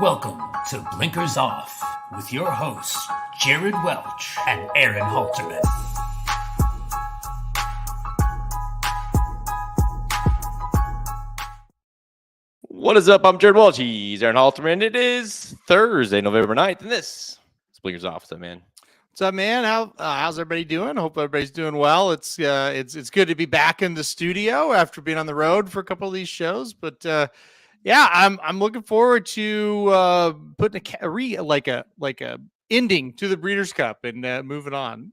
Welcome to Blinkers Off with your hosts, Jared Welch and Aaron Halterman. What is up? I'm Jared Welch. He's Aaron Halterman. It is Thursday, November 9th, and this is Blinkers Off. What's up, man? What's up, man? How's everybody doing? I hope everybody's doing well. It's good to be back in the studio after being on the road for a couple of these shows. But yeah, I'm looking forward to putting a ending to the Breeders' Cup and moving on.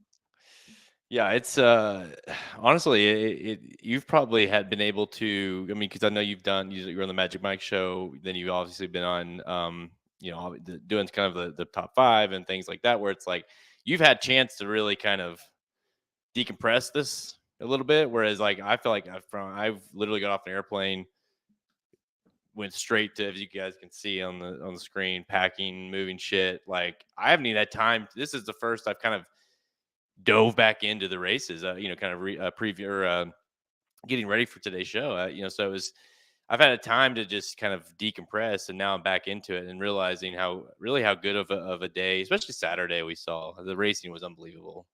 Yeah, it's honestly, you've probably been able to. I mean, because I know you're on the Magic Mike show. Then you've obviously been on, doing kind of the top five and things like that, where it's like you've had chance to really kind of decompress this a little bit. Whereas, like, I feel like I've literally got off an airplane, went straight to, as you guys can see on the screen, packing, moving shit. Like, I haven't even had time. This is the first I've kind of dove back into the races, preview or getting ready for today's show. I've had a time to just kind of decompress, and now I'm back into it and realizing how good of a day, especially Saturday, we saw. The racing was unbelievable.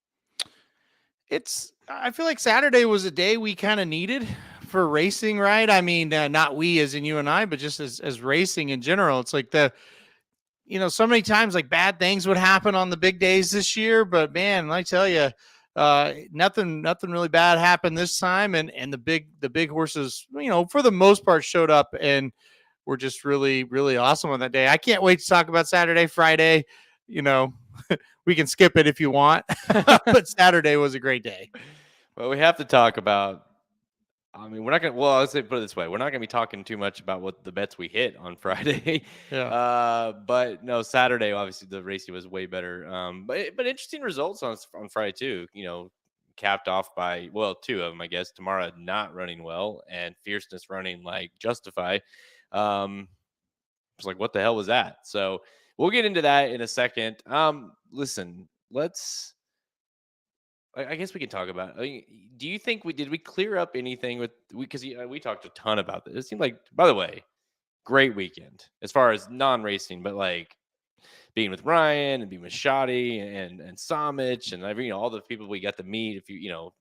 I feel like Saturday was a day we kind of needed for racing, right? I mean, not we as in you and I, but just as racing in general. It's like so many times like bad things would happen on the big days this year, but man, I tell you, nothing really bad happened this time. And the big horses, for the most part showed up and were just really, really awesome on that day. I can't wait to talk about Saturday, Friday, we can skip it if you want, but Saturday was a great day. Well, we have to talk about, I mean, we're not going to, let's put it this way. We're not going to be talking too much about what the bets we hit on Friday. Yeah. But no, Saturday, obviously the racing was way better. But interesting results on Friday too, capped off by, two of them, I guess. Tamara not running well and Fierceness running like Justified. It's like, what the hell was that? So we'll get into that in a second. Listen, I guess we can talk about. I mean, do you think did we clear up anything because we talked a ton about this? It seemed like, by the way, great weekend as far as non-racing, but like being with Ryan and being with Shoddy and Samich and all the people we got to meet. If you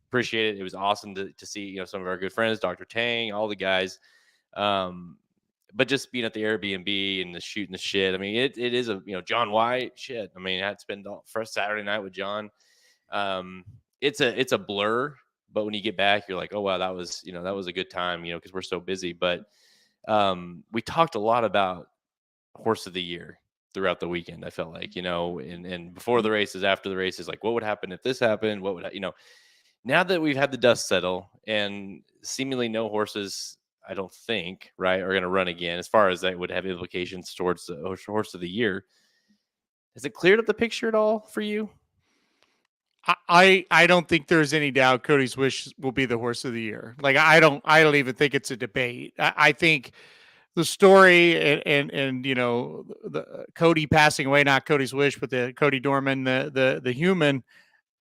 appreciate it, it was awesome to see some of our good friends, Dr. Tang, all the guys. But just being at the Airbnb and shooting the shit. I mean, it is a John White shit. I mean, I had to spend the first Saturday night with John. It's a blur, but when you get back, you're like, oh wow, that was a good time, because we're so busy. But we talked a lot about horse of the year throughout the weekend. I felt like, and before the races, after the races, like what would happen if this happened? What would now that we've had the dust settle and seemingly no horses, I don't think, right, are going to run again, as far as that would have implications towards the horse of the year. Has it cleared up the picture at all for you? I don't think there's any doubt Cody's Wish will be the horse of the year. Like I don't even think it's a debate. I think the story and the Cody passing away, not Cody's Wish, but the Cody Dorman, the human.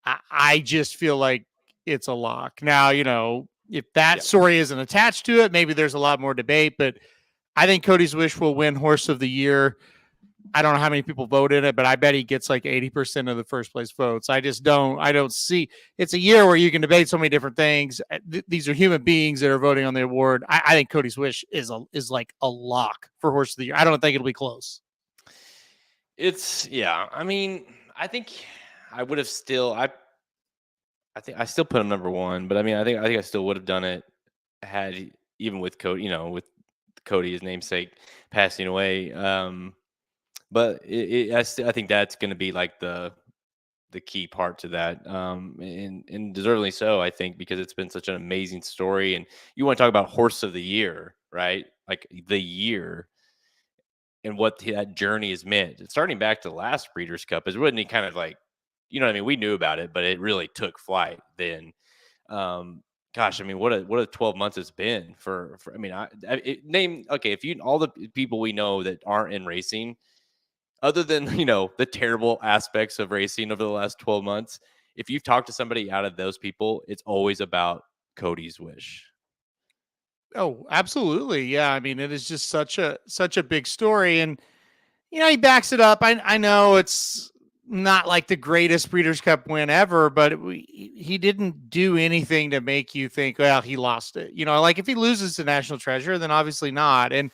I just feel like it's a lock. Now, if that story isn't attached to it, maybe there's a lot more debate, but I think Cody's Wish will win horse of the year. I don't know how many people vote in it, but I bet he gets like 80% of the first place votes. I don't see, it's a year where you can debate so many different things. These are human beings that are voting on the award. I think Cody's Wish is like a lock for horse of the year. I don't think it'll be close. I mean, I think I would have still, I think I still put him number one, but I mean, I think I still would have done it had, even with Cody, with Cody, his namesake, passing away. But I think that's going to be like the key part to that, and deservedly so, I think, because it's been such an amazing story. And you want to talk about horse of the year, right? Like the year and what that journey has meant. Starting back to the last Breeders' Cup, is really kind of like, we knew about it, but it really took flight then. Gosh, I mean, what a 12 months it's been for I mean, if you all the people we know that aren't in racing, other than, the terrible aspects of racing over the last 12 months, if you've talked to somebody out of those people, it's always about Cody's Wish. Oh, absolutely. Yeah. I mean, it is just such a big story. And, he backs it up. I know it's not like the greatest Breeders' Cup win ever, but he didn't do anything to make you think, well, he lost it. Like if he loses to National Treasure, then obviously not. And,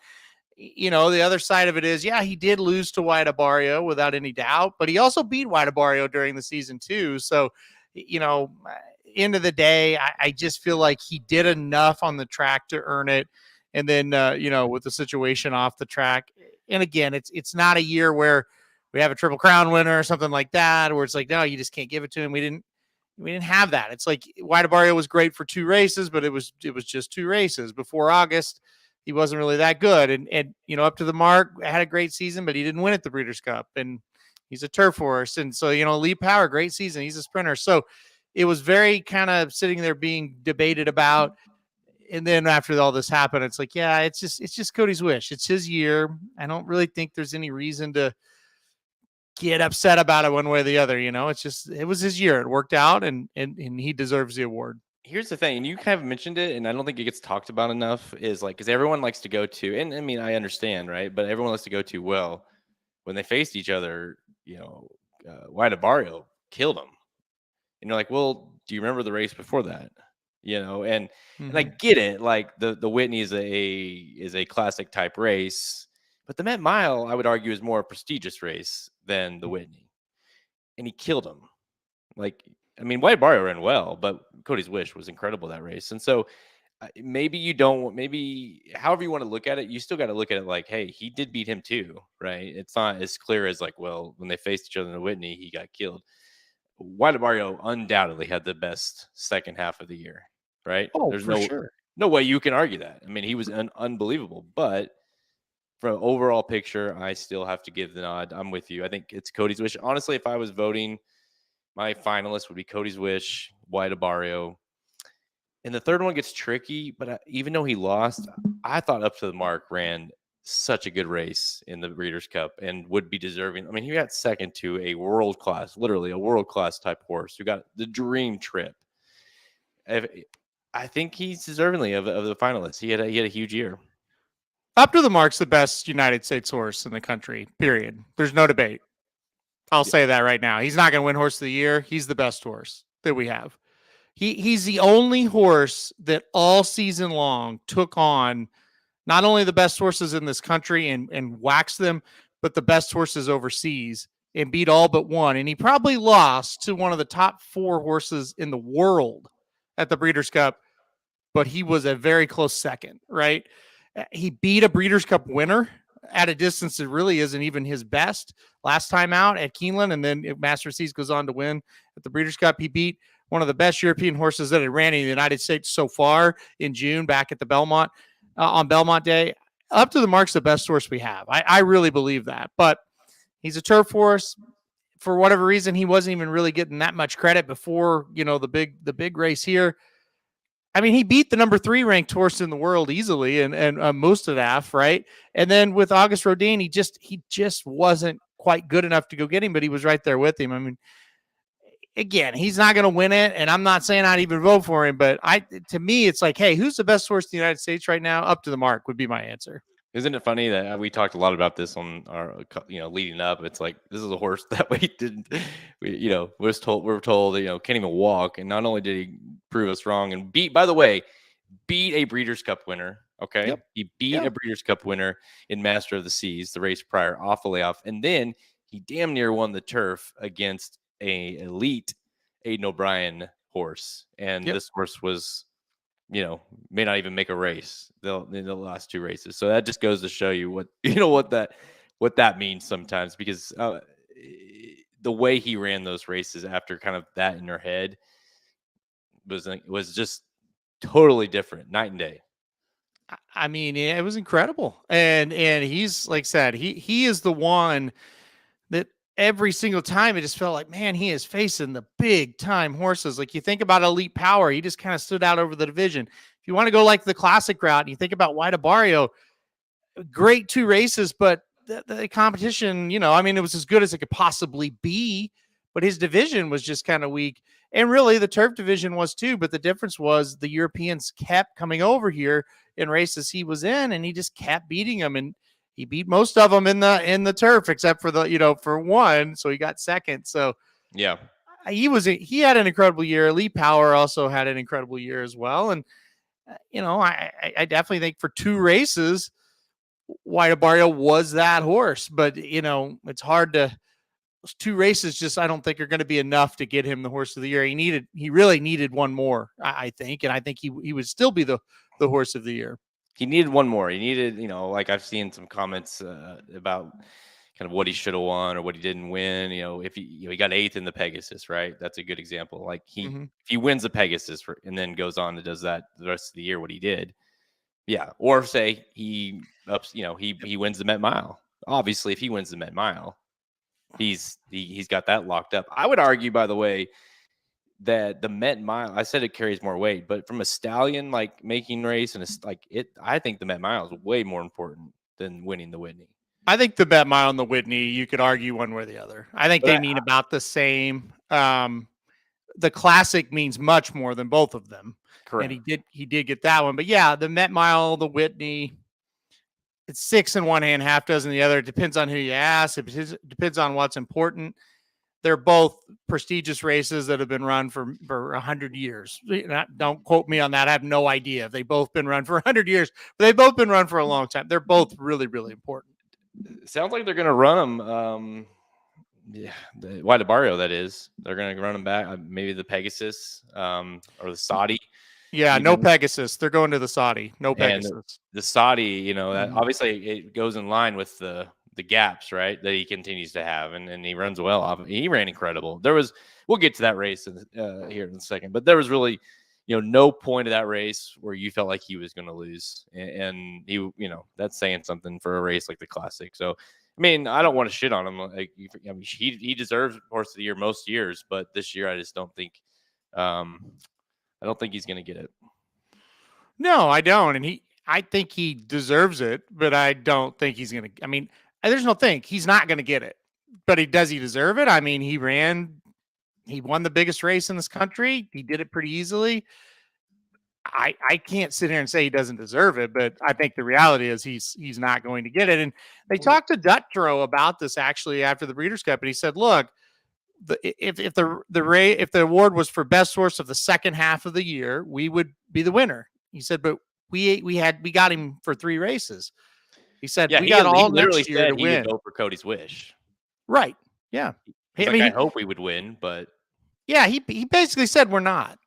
the other side of it is, yeah, he did lose to White Abarrio without any doubt, but he also beat White Abarrio during the season too. So, end of the day, I just feel like he did enough on the track to earn it. And then, with the situation off the track, and again, it's not a year where we have a Triple Crown winner or something like that, where it's like, no, you just can't give it to him. We didn't have that. It's like White Abarrio was great for 2 races, but it was just 2 races. Before August, he wasn't really that good. And up to the mark, had a great season, but he didn't win at the Breeders' Cup. And he's a turf horse. And so, Lee Power, great season. He's a sprinter. So it was very kind of sitting there being debated about. And then after all this happened, it's like, yeah, it's just Cody's wish. It's his year. I don't really think there's any reason to get upset about it one way or the other. It was his year. It worked out, and he deserves the award. Here's the thing, and you kind of mentioned it, and I don't think it gets talked about enough, is like, because everyone likes to go to, and I mean, I understand, right? But everyone likes to go to, well, when they faced each other, White Abarrio killed him. And you're like, well, do you remember the race before that? And I get it. Like the Whitney is a classic type race, but the Met Mile, I would argue, is more a prestigious race than the Whitney. And he killed him. Like, I mean, White Barrio ran well, but Cody's Wish was incredible that race. And so maybe however you want to look at it, you still got to look at it like, hey, he did beat him too, right? It's not as clear as like, well, when they faced each other in the Whitney, he got killed. White Abarrio undoubtedly had the best second half of the year, right? Oh, There's sure. no way you can argue that. I mean, he was unbelievable, but for an overall picture, I still have to give the nod. I'm with you. I think it's Cody's Wish. Honestly, if I was voting, my finalist would be Cody's Wish, White Abarrio. And the third one gets tricky, but even though he lost, I thought Up to the Mark ran such a good race in the Breeders' Cup and would be deserving. I mean, he got second to a literally a world-class type horse who got the dream trip. I think he's deservingly of the finalists. He had a huge year. Up to the Mark's the best United States horse in the country, period. There's no debate. I'll say that right now. He's not going to win Horse of the Year. He's the best horse that we have. He's the only horse that all season long took on not only the best horses in this country and waxed them, but the best horses overseas and beat all but one. And he probably lost to one of the top 4 horses in the world at the Breeders' Cup, but he was a very close second, right? He beat a Breeders' Cup winner at a distance that really isn't even his best last time out at Keeneland. And then Master Seas goes on to win at the Breeders' Cup. He beat one of the best European horses that had ran in the United States so far in June back at the Belmont on Belmont Day. Up to the Mark's the best horse we have. I really believe that, but he's a turf horse. For whatever reason, he wasn't even really getting that much credit before, the big race here. I mean, he beat the number 3 ranked horse in the world easily and Mustadaf, right? And then with August Rodin, he just wasn't quite good enough to go get him, but he was right there with him. I mean, again, he's not going to win it, and I'm not saying I'd even vote for him, but to me, it's like, hey, who's the best horse in the United States right now? Up to the Mark would be my answer. Isn't it funny that we talked a lot about this on our, leading up? It's like, this is a horse that we're told, can't even walk. And not only did he prove us wrong and beat a Breeders' Cup winner. Okay. Yep. He beat a Breeders' Cup winner in Master of the Seas, the race prior, off the layoff. And then he damn near won the turf against a elite Aidan O'Brien horse. And this horse was, may not even make a race in the last 2 races. So that just goes to show you what that means sometimes, because the way he ran those races after kind of that in her head was just totally different, night and day. I mean, it was incredible. And he's, like I said, he is the one that every single time it just felt like, man, he is facing the big time horses. Like, you think about Elite Power, he just kind of stood out over the division. If you want to go like the classic route, and you think about White Abarrio, great 2 races, but the competition, it was as good as it could possibly be, but his division was just kind of weak. And really, the turf division was too. But the difference was the Europeans kept coming over here in races he was in, and he just kept beating them. And he beat most of them in the turf, except for for one. So he got second. So yeah, he had an incredible year. Lee Power also had an incredible year as well. And I definitely think for 2 races, White Abarrio was that horse. But it's hard to. Those 2 races just I don't think are going to be enough to get him the horse of the year. He really needed one more, I think, and I think he would still be the horse of the year. He needed one more. He needed, like I've seen some comments about kind of what he should have won or what he didn't win. If he got 8th in the Pegasus, right? That's a good example. Like if he wins the Pegasus and then goes on and does that the rest of the year, what he did, yeah. Or say he wins the Met Mile. Obviously, if he wins the Met Mile, he's got that locked up. I would argue, by the way, that the Met Mile, I said it carries more weight, but from a stallion like making race and I think the Met Mile is way more important than winning the Whitney. I think the Met Mile and the Whitney, you could argue one way or the other. I think they mean about the same. The Classic means much more than both of them. Correct. And he did get that one. But yeah, the Met Mile, the Whitney, it's 6 in one hand, half dozen in the other. It depends on who you ask. It depends on what's important. They're both prestigious races that have been run for 100 years. Don't quote me on that. I have no idea if they've both been run for 100 years, but they've both been run for a long time. They're both really, really important. Sounds like they're going to run them. The White Abarrio, that is. They're going to run them back. Maybe the Pegasus or the Saudi. Yeah, no Pegasus. They're going to the Saudi. No Pegasus. And the Saudi, that obviously it goes in line with the gaps, right, that he continues to have, and he runs well. He ran incredible. We'll get to that race here in a second, but there was really, no point of that race where you felt like he was going to lose, and he, that's saying something for a race like the Classic. So, I mean, I don't want to shit on him. He deserves horse of the year most years, but this year I just don't think, I don't think he's going to get it. No, I don't, and I think he deserves it, but I don't think he's going to. I mean, there's no think he's not going to get it, but does he deserve it? I mean, he won the biggest race in this country. He did it pretty easily. I can't sit here and say he doesn't deserve it, but I think the reality is he's not going to get it. And they talked to Dutrow about this actually after the Breeders' Cup, and he said, "Look, if the award was for best horse of the second half of the year, we would be the winner." He said, "But we got him for 3 races." He said, we got all next year to win. Would go for Cody's wish. Right. Yeah. I hope we would win, but yeah, he basically said we're not,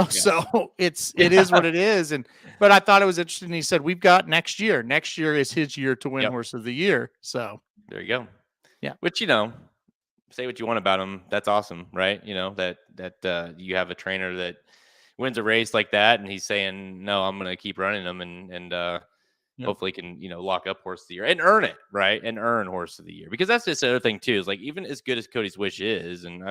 so it is what it is. But I thought it was interesting. He said, we've got next year. Next year is his year to win horse of the year. So there you go. Yeah. Which, say what you want about him. That's awesome. Right. That you have a trainer that wins a race like that. And he's saying, no, I'm going to keep running them and hopefully can, lock up horse of the year and earn it, right? And earn horse of the year. Because that's just the other thing too, is like, even as good as Cody's Wish is, and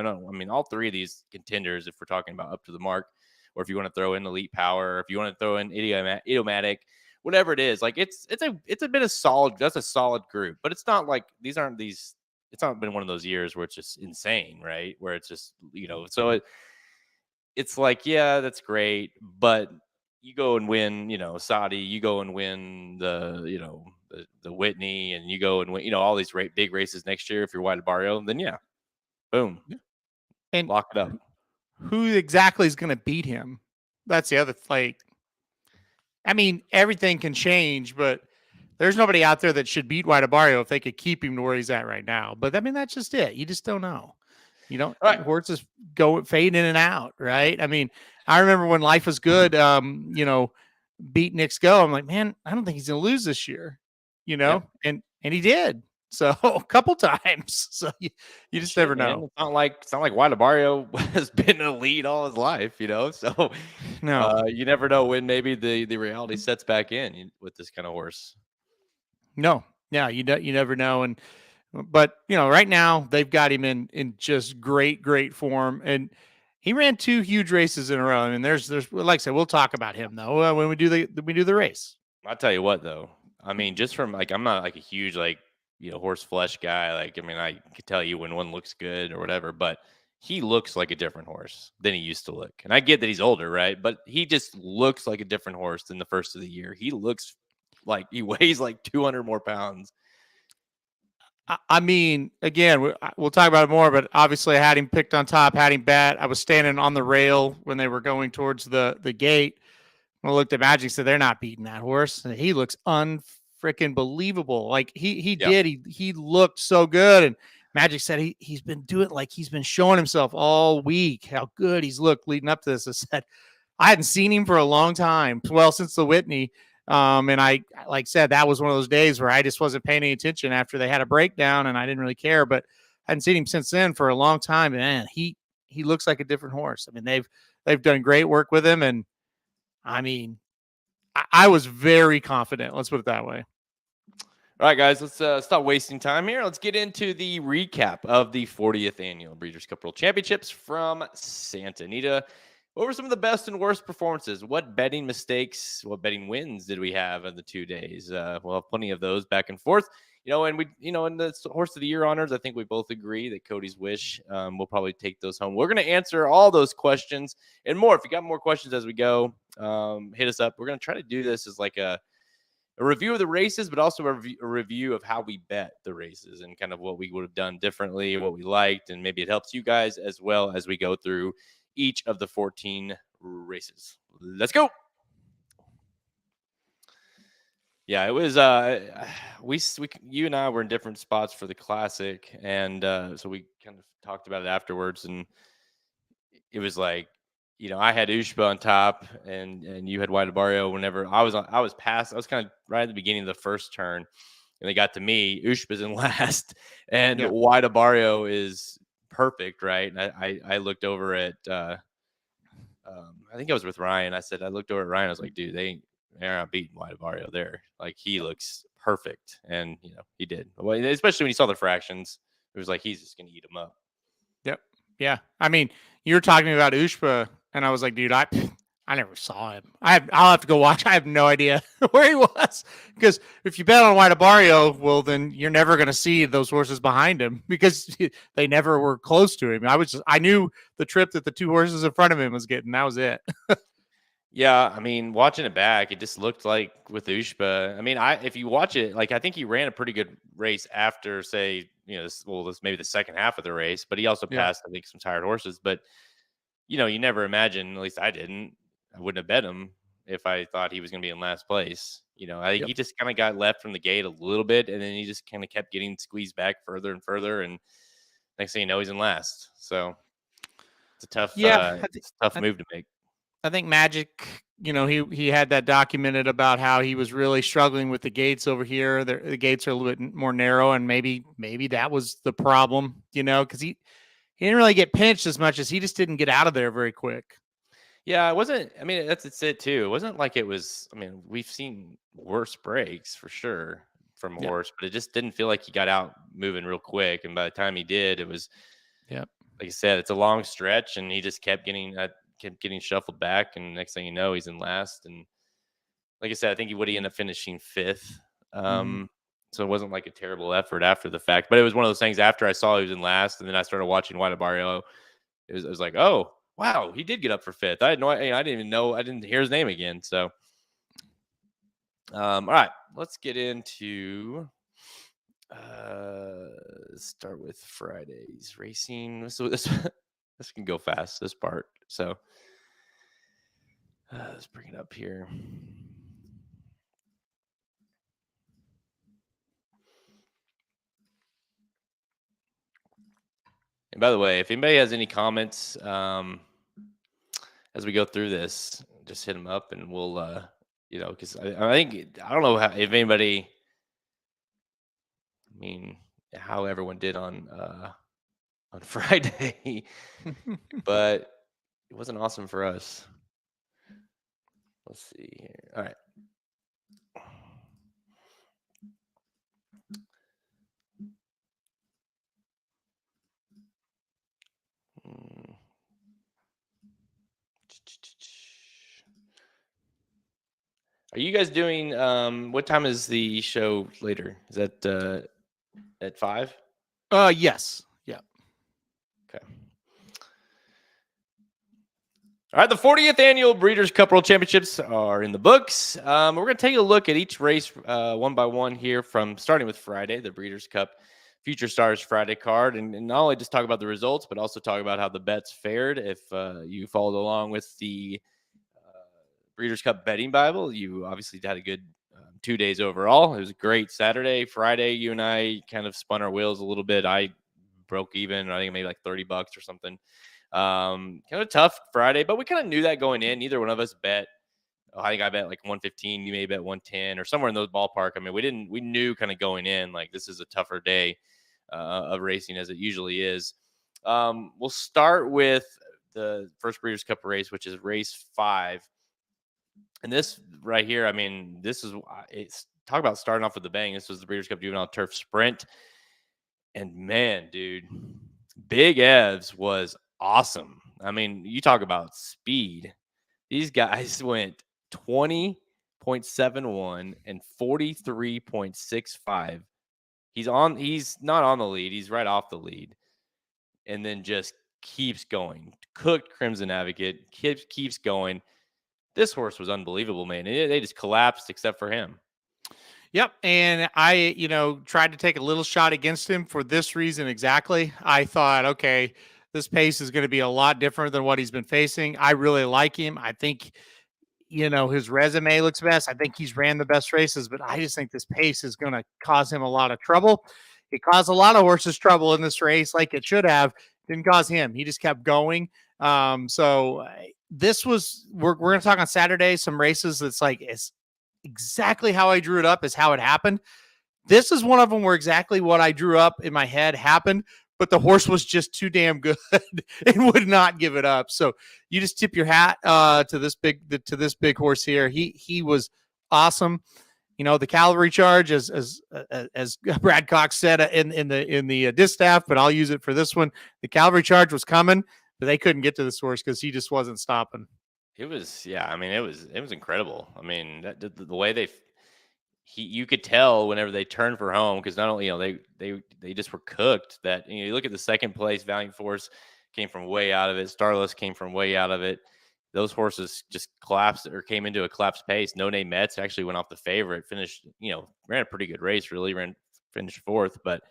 all 3 of these contenders, if we're talking about up to the mark, or if you want to throw in Elite Power, if you want to throw in Idiomatic, whatever it is, like it's a bit of solid, that's a solid group, but it's not like it's not been one of those years where it's just insane, right? Where it's just, so it's like, yeah, that's great, but you go and win, Saudi, you go and win the Whitney, and you go and win, all these big races next year. If you're White Abarrio, then yeah, boom, and lock it up. Who exactly is going to beat him? That's the other I mean, everything can change, but there's nobody out there that should beat White Abarrio if they could keep him to where he's at right now. But I mean, that's just it. You just don't know. Horses fade in and out, right? I mean, I remember when Life Was Good, beat Nick's Go. I'm like, man, I don't think he's going to lose this year, and he did. So a couple times. So you just never know. It's not like White Abarrio has been a lead all his life, So no, you never know when maybe the reality sets back in with this kind of horse. No, yeah, you never know. But right now they've got him in just great form, and he ran 2 huge races in a row. I mean, there's like I said, we'll talk about him though when we do the race. I'll tell you what though. I mean, just from I'm not like a huge horse flesh guy. I could tell you when one looks good or whatever, but he looks like a different horse than he used to look. And I get that he's older, right? But he just looks like a different horse than the first of the year. He looks like he weighs like 200 more pounds. I mean, again, we'll talk about it more, but obviously I had him picked on top, had him bet. I was standing on the rail when they were going towards the gate. I looked at Magic, said they're not beating that horse. And he looks unfreaking believable. Like he did. He looked so good. And Magic said he's been doing, like he's been showing himself all week how good he's looked leading up to this. I said I hadn't seen him for a long time. Well, since the Whitney. And I, like said, that was one of those days where I just wasn't paying any attention after they had a breakdown and I didn't really care, but I hadn't seen him since then for a long time. And man, he looks like a different horse. I mean, they've done great work with him. And I mean, I was very confident. Let's put it that way. All right, guys, let's stop wasting time here. Let's get into the recap of the 40th Annual Breeders' Cup World Championships from Santa Anita. What were some of the best and worst performances? What betting mistakes, what betting wins did we have in the 2 days? We'll have plenty of those back and forth. And in the Horse of the Year honors, I think we both agree that Cody's Wish, we'll probably take those home. We're going to answer all those questions and more. If you got more questions as we go, hit us up. We're going to try to do this as like a review of the races, but also a review of how we bet the races and kind of what we would have done differently, what we liked, and maybe it helps you guys as well as we go through each of the 14 races. Let's go. Yeah, it was you and I were in different spots for the Classic, and so we kind of talked about it afterwards, and it was like, I had Ushba on top, and you had White Barrio. Whenever I was kind of right at the beginning of the first turn, and they got to me. Ushba's in last, and White Barrio is perfect, right? And I looked over at I think I was with Ryan. I looked over at Ryan. I was like, dude, they're not beating White Barrio there. Like, he looks perfect, and he did. Well, especially when you saw the fractions, it was like he's just gonna eat them up. Yep. Yeah. I mean, you were talking about Ushba, and I was like, dude, I never saw him. I'll have to go watch. I have no idea where he was, because if you bet on White Barrio, well, then you're never going to see those horses behind him because they never were close to him. I knew the trip that the two horses in front of him was getting. That was it. Yeah, I mean, watching it back, it just looked like with Ushba. I mean, if you watch it, like, I think he ran a pretty good race after, say, this maybe the second half of the race, but he also passed, I think, some tired horses. But you never imagine, at least I didn't. I wouldn't have bet him if I thought he was going to be in last place. I think he just kind of got left from the gate a little bit, and then he just kind of kept getting squeezed back further and further. And next thing you know, he's in last. So it's a tough, tough move to make. I think Magic, he had that documented about how he was really struggling with the gates over here. The gates are a little bit more narrow, and maybe that was the problem, because he didn't really get pinched as much as he just didn't get out of there very quick. Yeah, it wasn't. I mean, that's it too. It wasn't like it was. I mean, we've seen worse breaks for sure from a horse, but it just didn't feel like he got out moving real quick. And by the time he did, it was, like I said, it's a long stretch, and he just kept getting shuffled back. And next thing you know, he's in last. And like I said, I think he would end up finishing fifth. So it wasn't like a terrible effort after the fact, but it was one of those things. After I saw he was in last, and then I started watching White Barrio, it was like, oh. Wow, he did get up for fifth. I had no idea. I didn't even know. I didn't hear his name again. So, all right, let's get into start with Friday's racing. So this can go fast, this part. So let's bring it up here. And by the way, if anybody has any comments as we go through this, just hit them up, and we'll, because I think, I don't know if anybody, I mean, how everyone did on Friday, but it wasn't awesome for us. Let's see here. All right. Are you guys doing, what time is the show later? Is that at 5? Yes. Yeah. Okay. All right, the 40th annual Breeders' Cup World Championships are in the books. We're going to take a look at each race one by one here, from starting with Friday, the Breeders' Cup Future Stars Friday card, and not only just talk about the results, but also talk about how the bets fared. If you followed along with the Breeders' Cup betting Bible, you obviously had a good 2 days overall. It was a great Saturday. Friday, you and I kind of spun our wheels a little bit. I broke even. I think maybe like $30 or something. Kind of tough Friday, but we kind of knew that going in. Neither one of us bet. I think I bet like 115. You may bet 110 or somewhere in those ballpark. I mean, we knew kind of going in, like, this is a tougher day of racing, as it usually is. We'll start with the first Breeders' Cup race, which is race 5. And this right here, I mean, it's talk about starting off with the bang. This was the Breeders' Cup Juvenile Turf Sprint. And man, dude, Big Evs was awesome. I mean, you talk about speed. These guys went 20.71 and 43.65. He's not on the lead. He's right off the lead. And then just keeps going. Cooked Crimson Advocate, keeps going. This horse was unbelievable, man. They just collapsed except for him. Yep. And I, tried to take a little shot against him for this reason exactly. I thought, okay, this pace is going to be a lot different than what he's been facing. I really like him. I think, his resume looks best. I think he's ran the best races, but I just think this pace is going to cause him a lot of trouble. It caused a lot of horses trouble in this race, like it should have. Didn't cause him. He just kept going. This was, we're going to talk on Saturday, some races that's like, it's exactly how I drew it up is how it happened. This is one of them where exactly what I drew up in my head happened, but the horse was just too damn good and would not give it up. So you just tip your hat to this big horse here. He was awesome. The cavalry charge, as Brad Cox said in the Distaff, but I'll use it for this one. The cavalry charge was coming, but they couldn't get to this horse because he just wasn't stopping. It was, yeah. I mean, it was incredible. I mean, the way you could tell whenever they turned for home, because not only they just were cooked. That you look at the second place, Valiant Force came from way out of it. Starless came from way out of it. Those horses just collapsed or came into a collapsed pace. No Name Mets actually went off the favorite, finished, ran a pretty good race, really finished 4th. But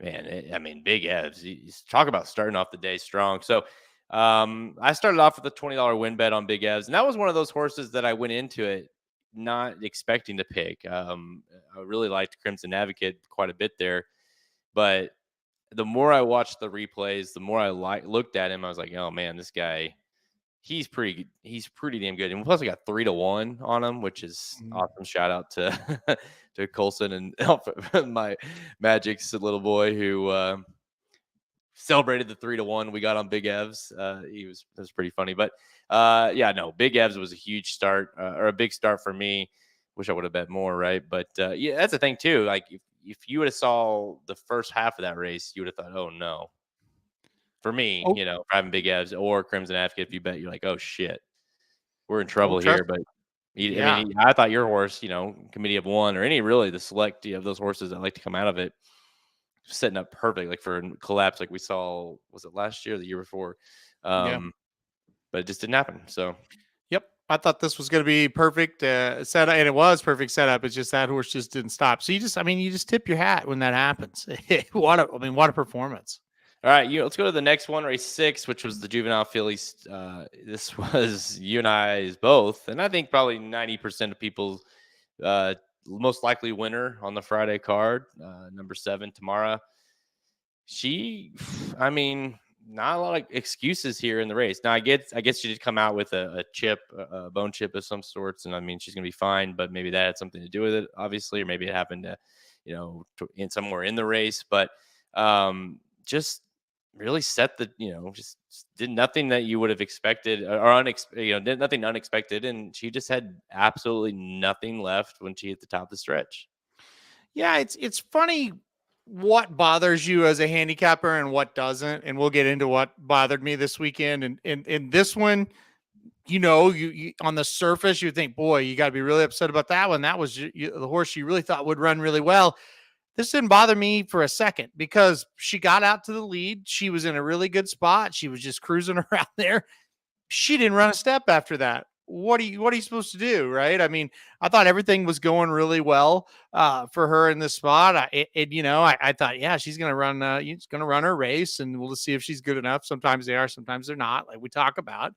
man, Big Evs, you talk about starting off the day strong. So I started off with a $20 win bet on Big Evs, and that was one of those horses that I went into it not expecting to pick. I really liked Crimson Advocate quite a bit there, but the more I watched the replays, the more I looked at him. I was like, oh man, this guy, he's pretty damn good. And plus, I got 3-1 on him, which is awesome. Shout out to to Colson and my Magic's little boy who celebrated the 3-1 we got on Big Evs. It was pretty funny, but Big Evs was a huge start or a big start for me. Wish I would have bet more, right? But that's the thing too. Like if you would have saw the first half of that race, you would have thought, oh no. For me, for having Big Evs or Crimson Advocate, if you bet, you're like, oh shit, we're in trouble here. But I thought your horse, Committee of One or any really the select of those horses that like to come out of it, setting up perfect, like for a collapse, like we saw, was it last year or the year before? But it just didn't happen. So, yep, I thought this was going to be perfect setup, and it was perfect setup. It's just that horse just didn't stop. So you just tip your hat when that happens. What a performance! All right, let's go to the next one, race 6, which was the Juvenile Fillies. This was you and I's both, and I think probably 90% of people's most likely winner on the Friday card, number 7, Tamara. Not a lot of excuses here in the race. Now, I guess she did come out with a chip, a bone chip of some sorts, and she's going to be fine, but maybe that had something to do with it, obviously, or maybe it happened to, in somewhere in the race, but just really set the, just did nothing that you would have expected or did nothing unexpected, and she just had absolutely nothing left when she hit the top of the stretch. Yeah, it's funny what bothers you as a handicapper and what doesn't, and we'll get into what bothered me this weekend. And this one, you on the surface you think, boy, you got to be really upset about that one. That was the horse you really thought would run really well. This didn't bother me for a second because she got out to the lead. She was in a really good spot. She was just cruising around there. she didn't run a step after that. What are you supposed to do, right? I mean, I thought everything was going really well for her in this spot. I thought, yeah, she's gonna run her race, and we'll just see if she's good enough. Sometimes they are, sometimes they're not, like we talk about.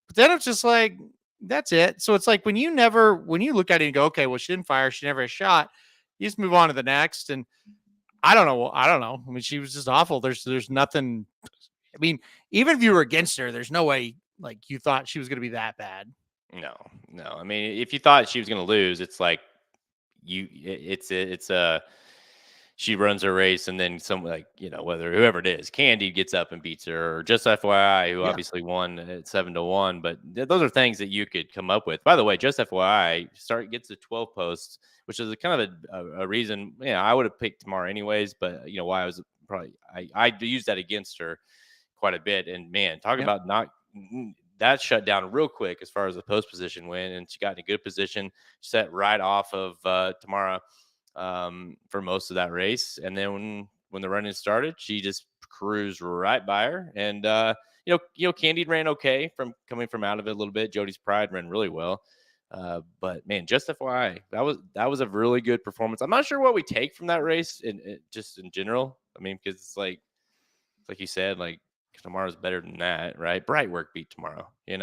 But then it's just like that's it. So it's like when you look at it and go, okay, well, she didn't fire, she never had a shot. You just move on to the next, and I don't know. I mean, she was just awful. There's nothing. I mean, even if you were against her, there's no way like you thought she was going to be that bad. No. I mean, if you thought she was going to lose, it's like she runs her race and then some like, whether whoever it is, Candy gets up and beats her, or just FYI, who obviously won at 7-1. But those are things that you could come up with. By the way, just FYI, gets to 12 posts, which is a kind of a reason. Yeah, I would have picked Mare anyways, but why I was probably I used that against her quite a bit. And man, talk about not that shut down real quick as far as the post position went, and she got in a good position, set right off of Tamara for most of that race. And then when the running started, she just cruised right by her. And Candy ran okay coming from out of it a little bit. Jody's Pride ran really well. But man, just FYI, that was a really good performance. I'm not sure what we take from that race just in general. I mean, because it's like you said, like tomorrow's better than that, right? Bright work beat tomorrow, and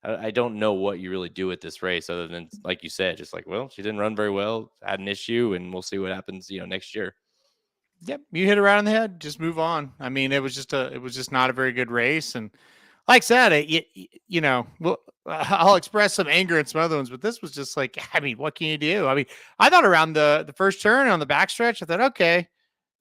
I don't know what you really do with this race other than, like you said, just like, well, she didn't run very well, had an issue, and we'll see what happens, next year. Yep, you hit it right on the head. Just move on. I mean, it was just not a very good race, and like I said, well, I'll express some anger in some other ones, but this was just like, I mean, what can you do? I mean, I thought around the first turn on the backstretch, I thought, okay,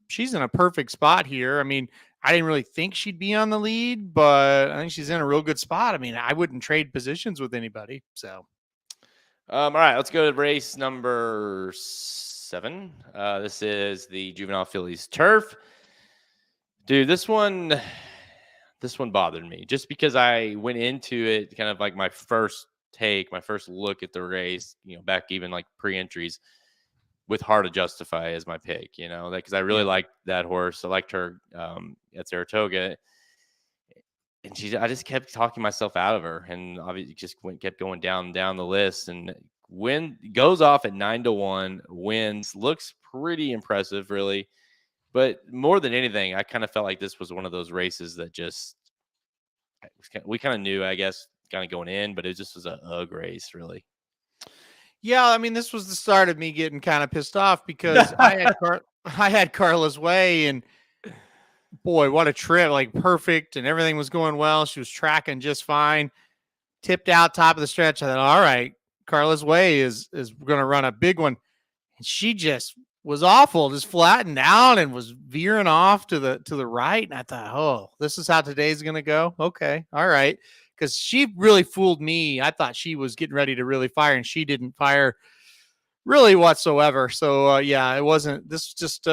she's in a perfect spot here. I mean, I didn't really think she'd be on the lead, but I think she's in a real good spot. I mean, I wouldn't trade positions with anybody. So, all right, let's go to race number 7. This is the Juvenile Fillies Turf. Dude, this one bothered me just because I went into it kind of like my first look at the race, back even like pre-entries, with Hard to Justify as my pick, because I really liked that horse. I liked her at Saratoga, and I just kept talking myself out of her, and obviously just kept going down the list, and goes off at 9-1, wins, looks pretty impressive, really. But more than anything, I kind of felt like this was one of those races that just we kind of knew, I guess, kind of going in, but it just was a ugh race, really. Yeah, I mean, this was the start of me getting kind of pissed off because I had Carla's Way, and boy, what a trip! Like perfect, and everything was going well. She was tracking just fine. Tipped out top of the stretch. I thought, all right, Carla's Way is going to run a big one, and she just was awful, just flattened out and was veering off to the right. And I thought, oh, this is how today's going to go. Okay, all right. Because she really fooled me. I thought she was getting ready to really fire, and she didn't fire really whatsoever. So yeah, it wasn't. This just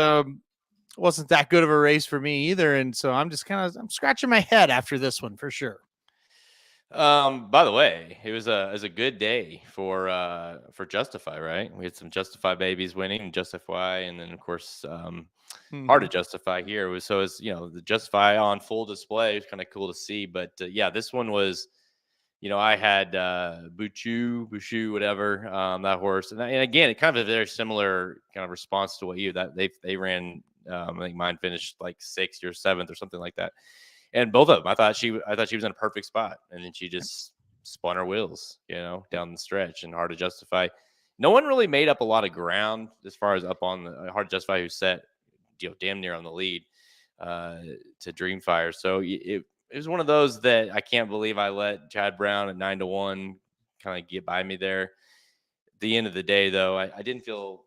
wasn't that good of a race for me either. And so I'm scratching my head after this one for sure. By the way, it was a good day for Justify, right? We had some Justify babies winning, Justify, and then of course Hard to Justify here was the Justify on full display. It was kind of cool to see, but yeah, this one was, I had Buchu, whatever, that horse, and again, it kind of a very similar kind of response to what they ran. I think mine finished like 6th or 7th or something like that. And both of them, I thought she was in a perfect spot, and then she just spun her wheels, down the stretch. And Hard to Justify, no one really made up a lot of ground as far as up on the Hard to Justify, who set, damn near on the lead to Dreamfire. So it was one of those that I can't believe I let Chad Brown at 9-1 kind of get by me there. At the end of the day, though, I didn't feel.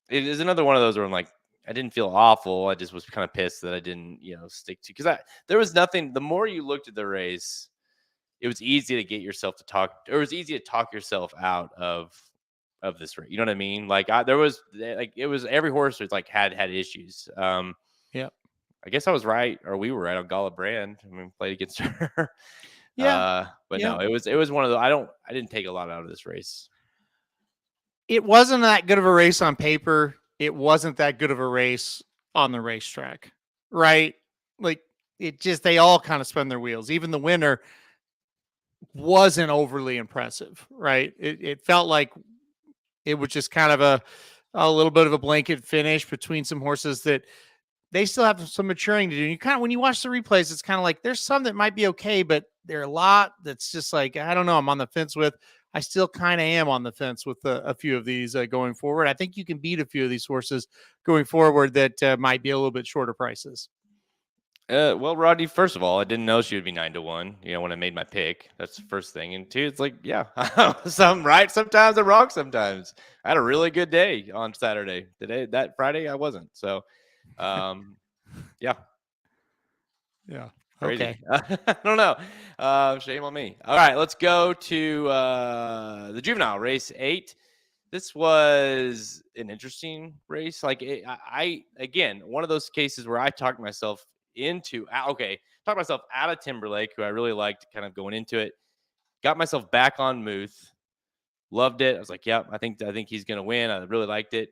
It is another one of those where I'm like, I didn't feel awful. I just was kind of pissed that I didn't, stick to, because there was nothing. The more you looked at the race, it was easy to get yourself to talk, or it was easy to talk yourself out of this race. You know what I mean? Like it was every horse was like had issues. Yeah, I guess I was right, or we were right on Gala Brand. I mean, played against her. Yeah, but no, it was one of the. I didn't take a lot out of this race. It wasn't that good of a race on paper. It wasn't that good of a race on the racetrack, right? Like they all kind of spun their wheels. Even the winner wasn't overly impressive, right? It felt like it was just kind of a little bit of a blanket finish between some horses that they still have some maturing to do. You kind of, when you watch the replays, it's kind of like there's some that might be okay, but there are a lot that's just like, I don't know, I'm on the fence with. I still kind of am on the fence with a few of these going forward. I think you can beat a few of these horses going forward that might be a little bit shorter prices. Well, Rodney, first of all, I didn't know she would be 9-1, when I made my pick. That's the first thing. And two, it's like, yeah, I'm right sometimes, I'm wrong sometimes. I had a really good day on Saturday. That Friday, I wasn't. So, yeah. Yeah. Crazy. Okay. I don't know. Shame on me. All right, let's go to the Juvenile race 8. This was an interesting race. Like again, one of those cases where I talked myself talked myself out of Timberlake, who I really liked kind of going into it. Got myself back on Muth. Loved it. I was like, yep, I think he's going to win. I really liked it.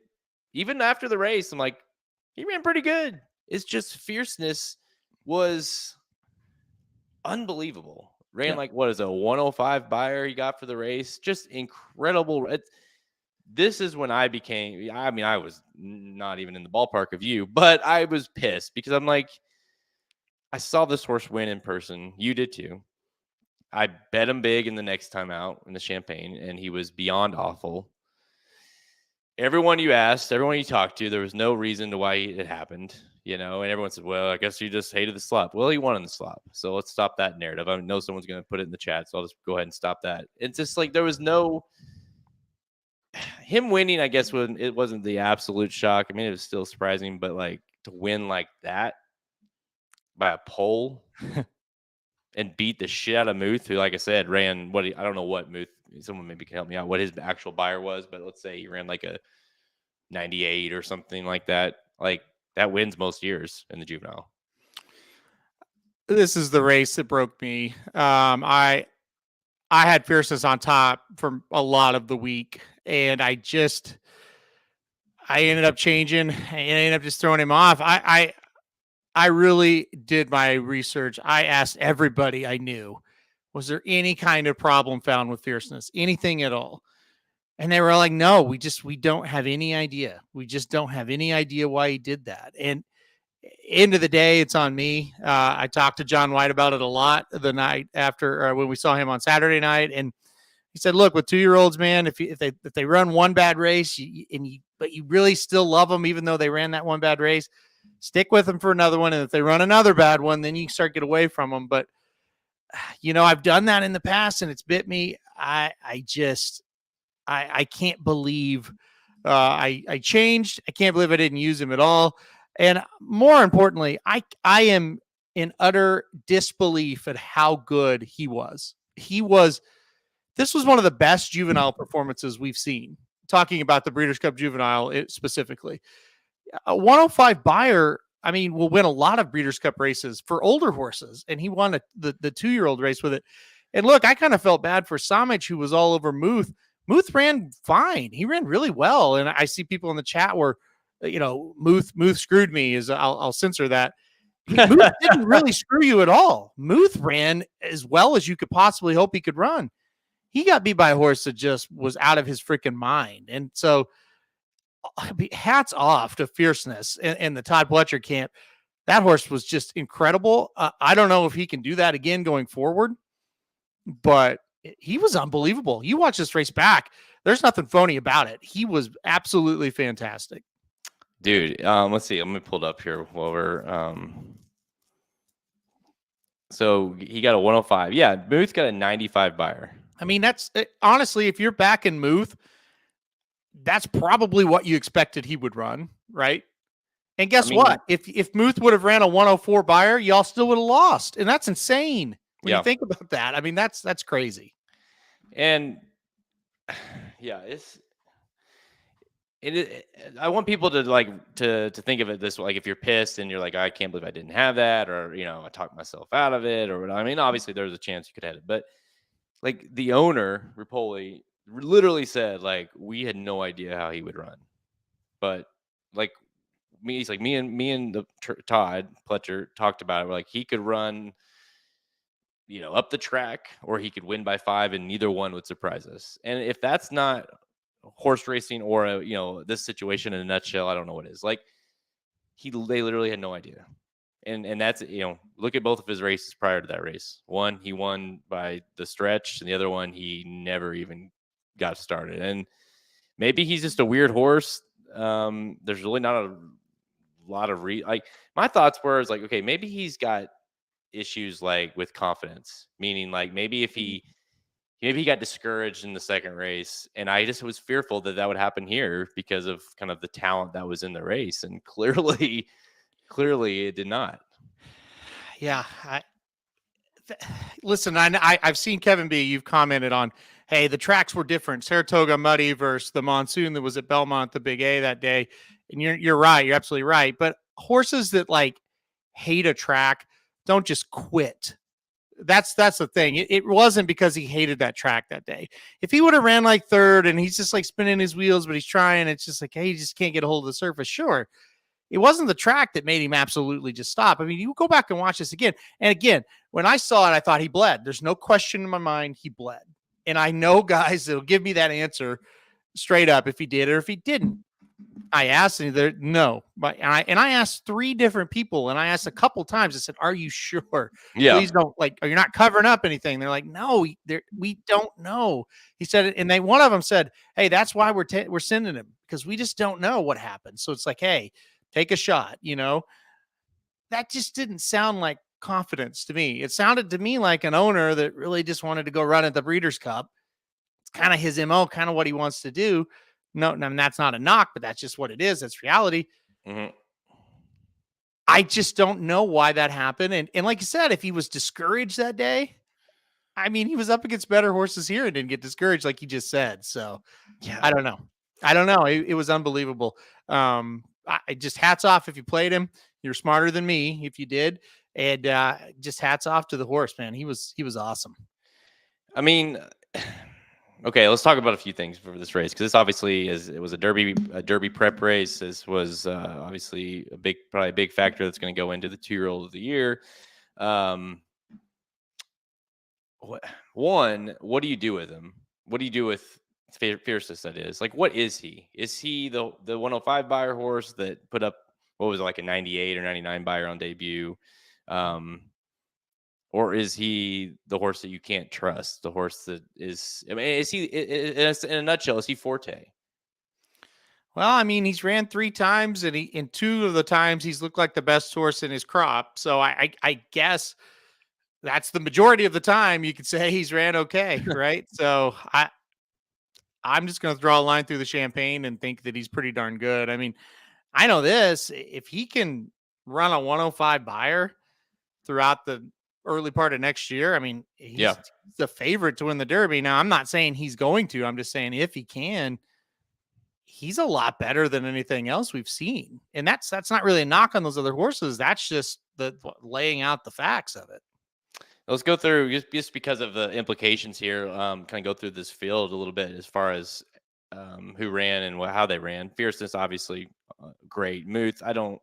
Even after the race, I'm like, he ran pretty good. It's just fierceness was unbelievable. Ran like, what is a 105 buyer he got for the race? Just incredible. This is when I was not even in the ballpark of you, but I was pissed because I'm like, I saw this horse win in person. You did too. I bet him big in the next time out in the Champagne, and he was beyond awful. Everyone you asked, everyone you talked to, there was no reason to why it happened, and everyone said, well, I guess you just hated the slop. Well, he won in the slop. So let's stop that narrative. I know someone's going to put it in the chat, so I'll just go ahead and stop that. It's just like there was no him winning, I guess, when it wasn't the absolute shock. I mean, it was still surprising, but like to win like that by a pole and beat the shit out of Muth, who, like I said, ran I don't know what Muth, someone maybe can help me out what his actual buyer was, but let's say he ran like a 98 or something like that. Like that wins most years in the Juvenile. This is the race that broke me. I had fierceness on top for a lot of the week, and I ended up changing. I ended up just throwing him off. I really did my research. I asked everybody I knew, was there any kind of problem found with fierceness, anything at all? And they were like, no, we don't have any idea. We just don't have any idea why he did that. And end of the day, it's on me. I talked to John White about it a lot the night after when we saw him on Saturday night. And he said, look, with 2-year-olds, man, if they run one bad race but you really still love them, even though they ran that one bad race, stick with them for another one. And if they run another bad one, then you start to get away from them. But, I've done that in the past and it's bit me. I can't believe I changed. I can't believe I didn't use him at all. And more importantly, I am in utter disbelief at how good he was. This was one of the best juvenile performances we've seen. Talking about the Breeders' Cup Juvenile specifically. A 105 buyer, will win a lot of Breeders' Cup races for older horses, and he won the 2-year-old race with it. And look, I kind of felt bad for Samich, who was all over Muth. Muth ran fine. He ran really well. And I see people in the chat where, Muth screwed me. I'll censor that. Muth didn't really screw you at all. Muth ran as well as you could possibly hope he could run. He got beat by a horse that just was out of his freaking mind. And so hats off to fierceness and the Todd Pletcher camp. That horse was just incredible. I don't know if he can do that again going forward, but he was unbelievable. You watch this race back, there's nothing phony about it. He was absolutely fantastic. Dude, let's see. I'm going to pull it up here while we're so he got a 105. Yeah, Muth got a 95 buyer. That's honestly, if you're back in Muth, that's probably what you expected he would run, right? And guess what? If Muth would have ran a 104 buyer, y'all still would have lost. And that's insane when you think about that. That's crazy. And yeah, I want people to think of it this way. Like if you're pissed and you're like, I can't believe I didn't have that, or I talked myself out of it, or whatever. Obviously there's a chance you could have it, but like the owner, Rapoli, literally said, like, we had no idea how he would run, but like he's like me and Todd Pletcher talked about it. We're like, he could run, up the track, or he could win by 5, and neither one would surprise us. And if that's not horse racing or this situation in a nutshell, I don't know what is. Like, they literally had no idea. And that's, look at both of his races prior to that race. One, he won by the stretch, and the other one, he never even got started. And maybe he's just a weird horse. There's really not a lot of like, my thoughts were, is like, okay, maybe he's got issues like with confidence, meaning like maybe if he got discouraged in the second race, and I just was fearful that would happen here because of kind of the talent that was in the race, and clearly it did not. Yeah, listen, I've seen Kevin B. You've commented on, hey, the tracks were different. Saratoga muddy versus the monsoon that was at Belmont, the Big A that day, and you're right. You're absolutely right. But horses that like hate a track don't just quit. That's the thing. It wasn't because he hated that track that day. If he would have ran like third and he's just like spinning his wheels, but he's trying, it's just like, hey, he just can't get a hold of the surface. Sure. It wasn't the track that made him absolutely just stop. I mean, you go back and watch this again. And again, when I saw it, I thought he bled. There's no question in my mind he bled. And I know guys that'll give me that answer straight up if he did or if he didn't. I asked, and no. But and I asked 3 different people, and I asked a couple times. I said, "Are you sure? Yeah. Please don't, like, you're not covering up anything." They're like, "No, we don't know." He said, and one of them said, "Hey, that's why we're sending him, because we just don't know what happened." So it's like, hey, take a shot. That just didn't sound like confidence to me. It sounded to me like an owner that really just wanted to go run at the Breeders' Cup. It's kind of his MO, kind of what he wants to do. No, that's not a knock, but that's just what it is. That's reality. Mm-hmm. I just don't know why that happened. And like you said, if he was discouraged that day, I mean, he was up against better horses here and didn't get discouraged, like you just said. So yeah, I don't know. It was unbelievable. I just hats off if you played him. You're smarter than me if you did. And just hats off to the horse, man. He was awesome. I mean, okay, let's talk about a few things for this race, because this obviously it was a derby prep race. This was obviously probably a big factor that's going to go into the 2-year-old of the year. What do you do with him? What do you do with Fierceness? That is, like, what is he? Is he the 105 buyer horse that put up, what was it, like a 98 or 99 buyer on debut? Or is he the horse that you can't trust? The horse that is, I mean, is he, in a nutshell, is he Forte? Well, I mean, he's ran 3 times, and in 2 of the times he's looked like the best horse in his crop. So I guess that's the majority of the time you could say he's ran okay, right? So I'm just going to draw a line through the champagne and think that he's pretty darn good. I mean, I know this, if he can run a 105 buyer throughout the early part of next year, I mean, he's the favorite to win the Derby. Now, I'm not saying he's going to. I'm just saying if he can, he's a lot better than anything else we've seen. And that's not really a knock on those other horses. That's just laying out the facts of it. Let's go through, just because of the implications here, kind of go through this field a little bit as far as who ran and how they ran. Fierceness, obviously, great. Muth, I don't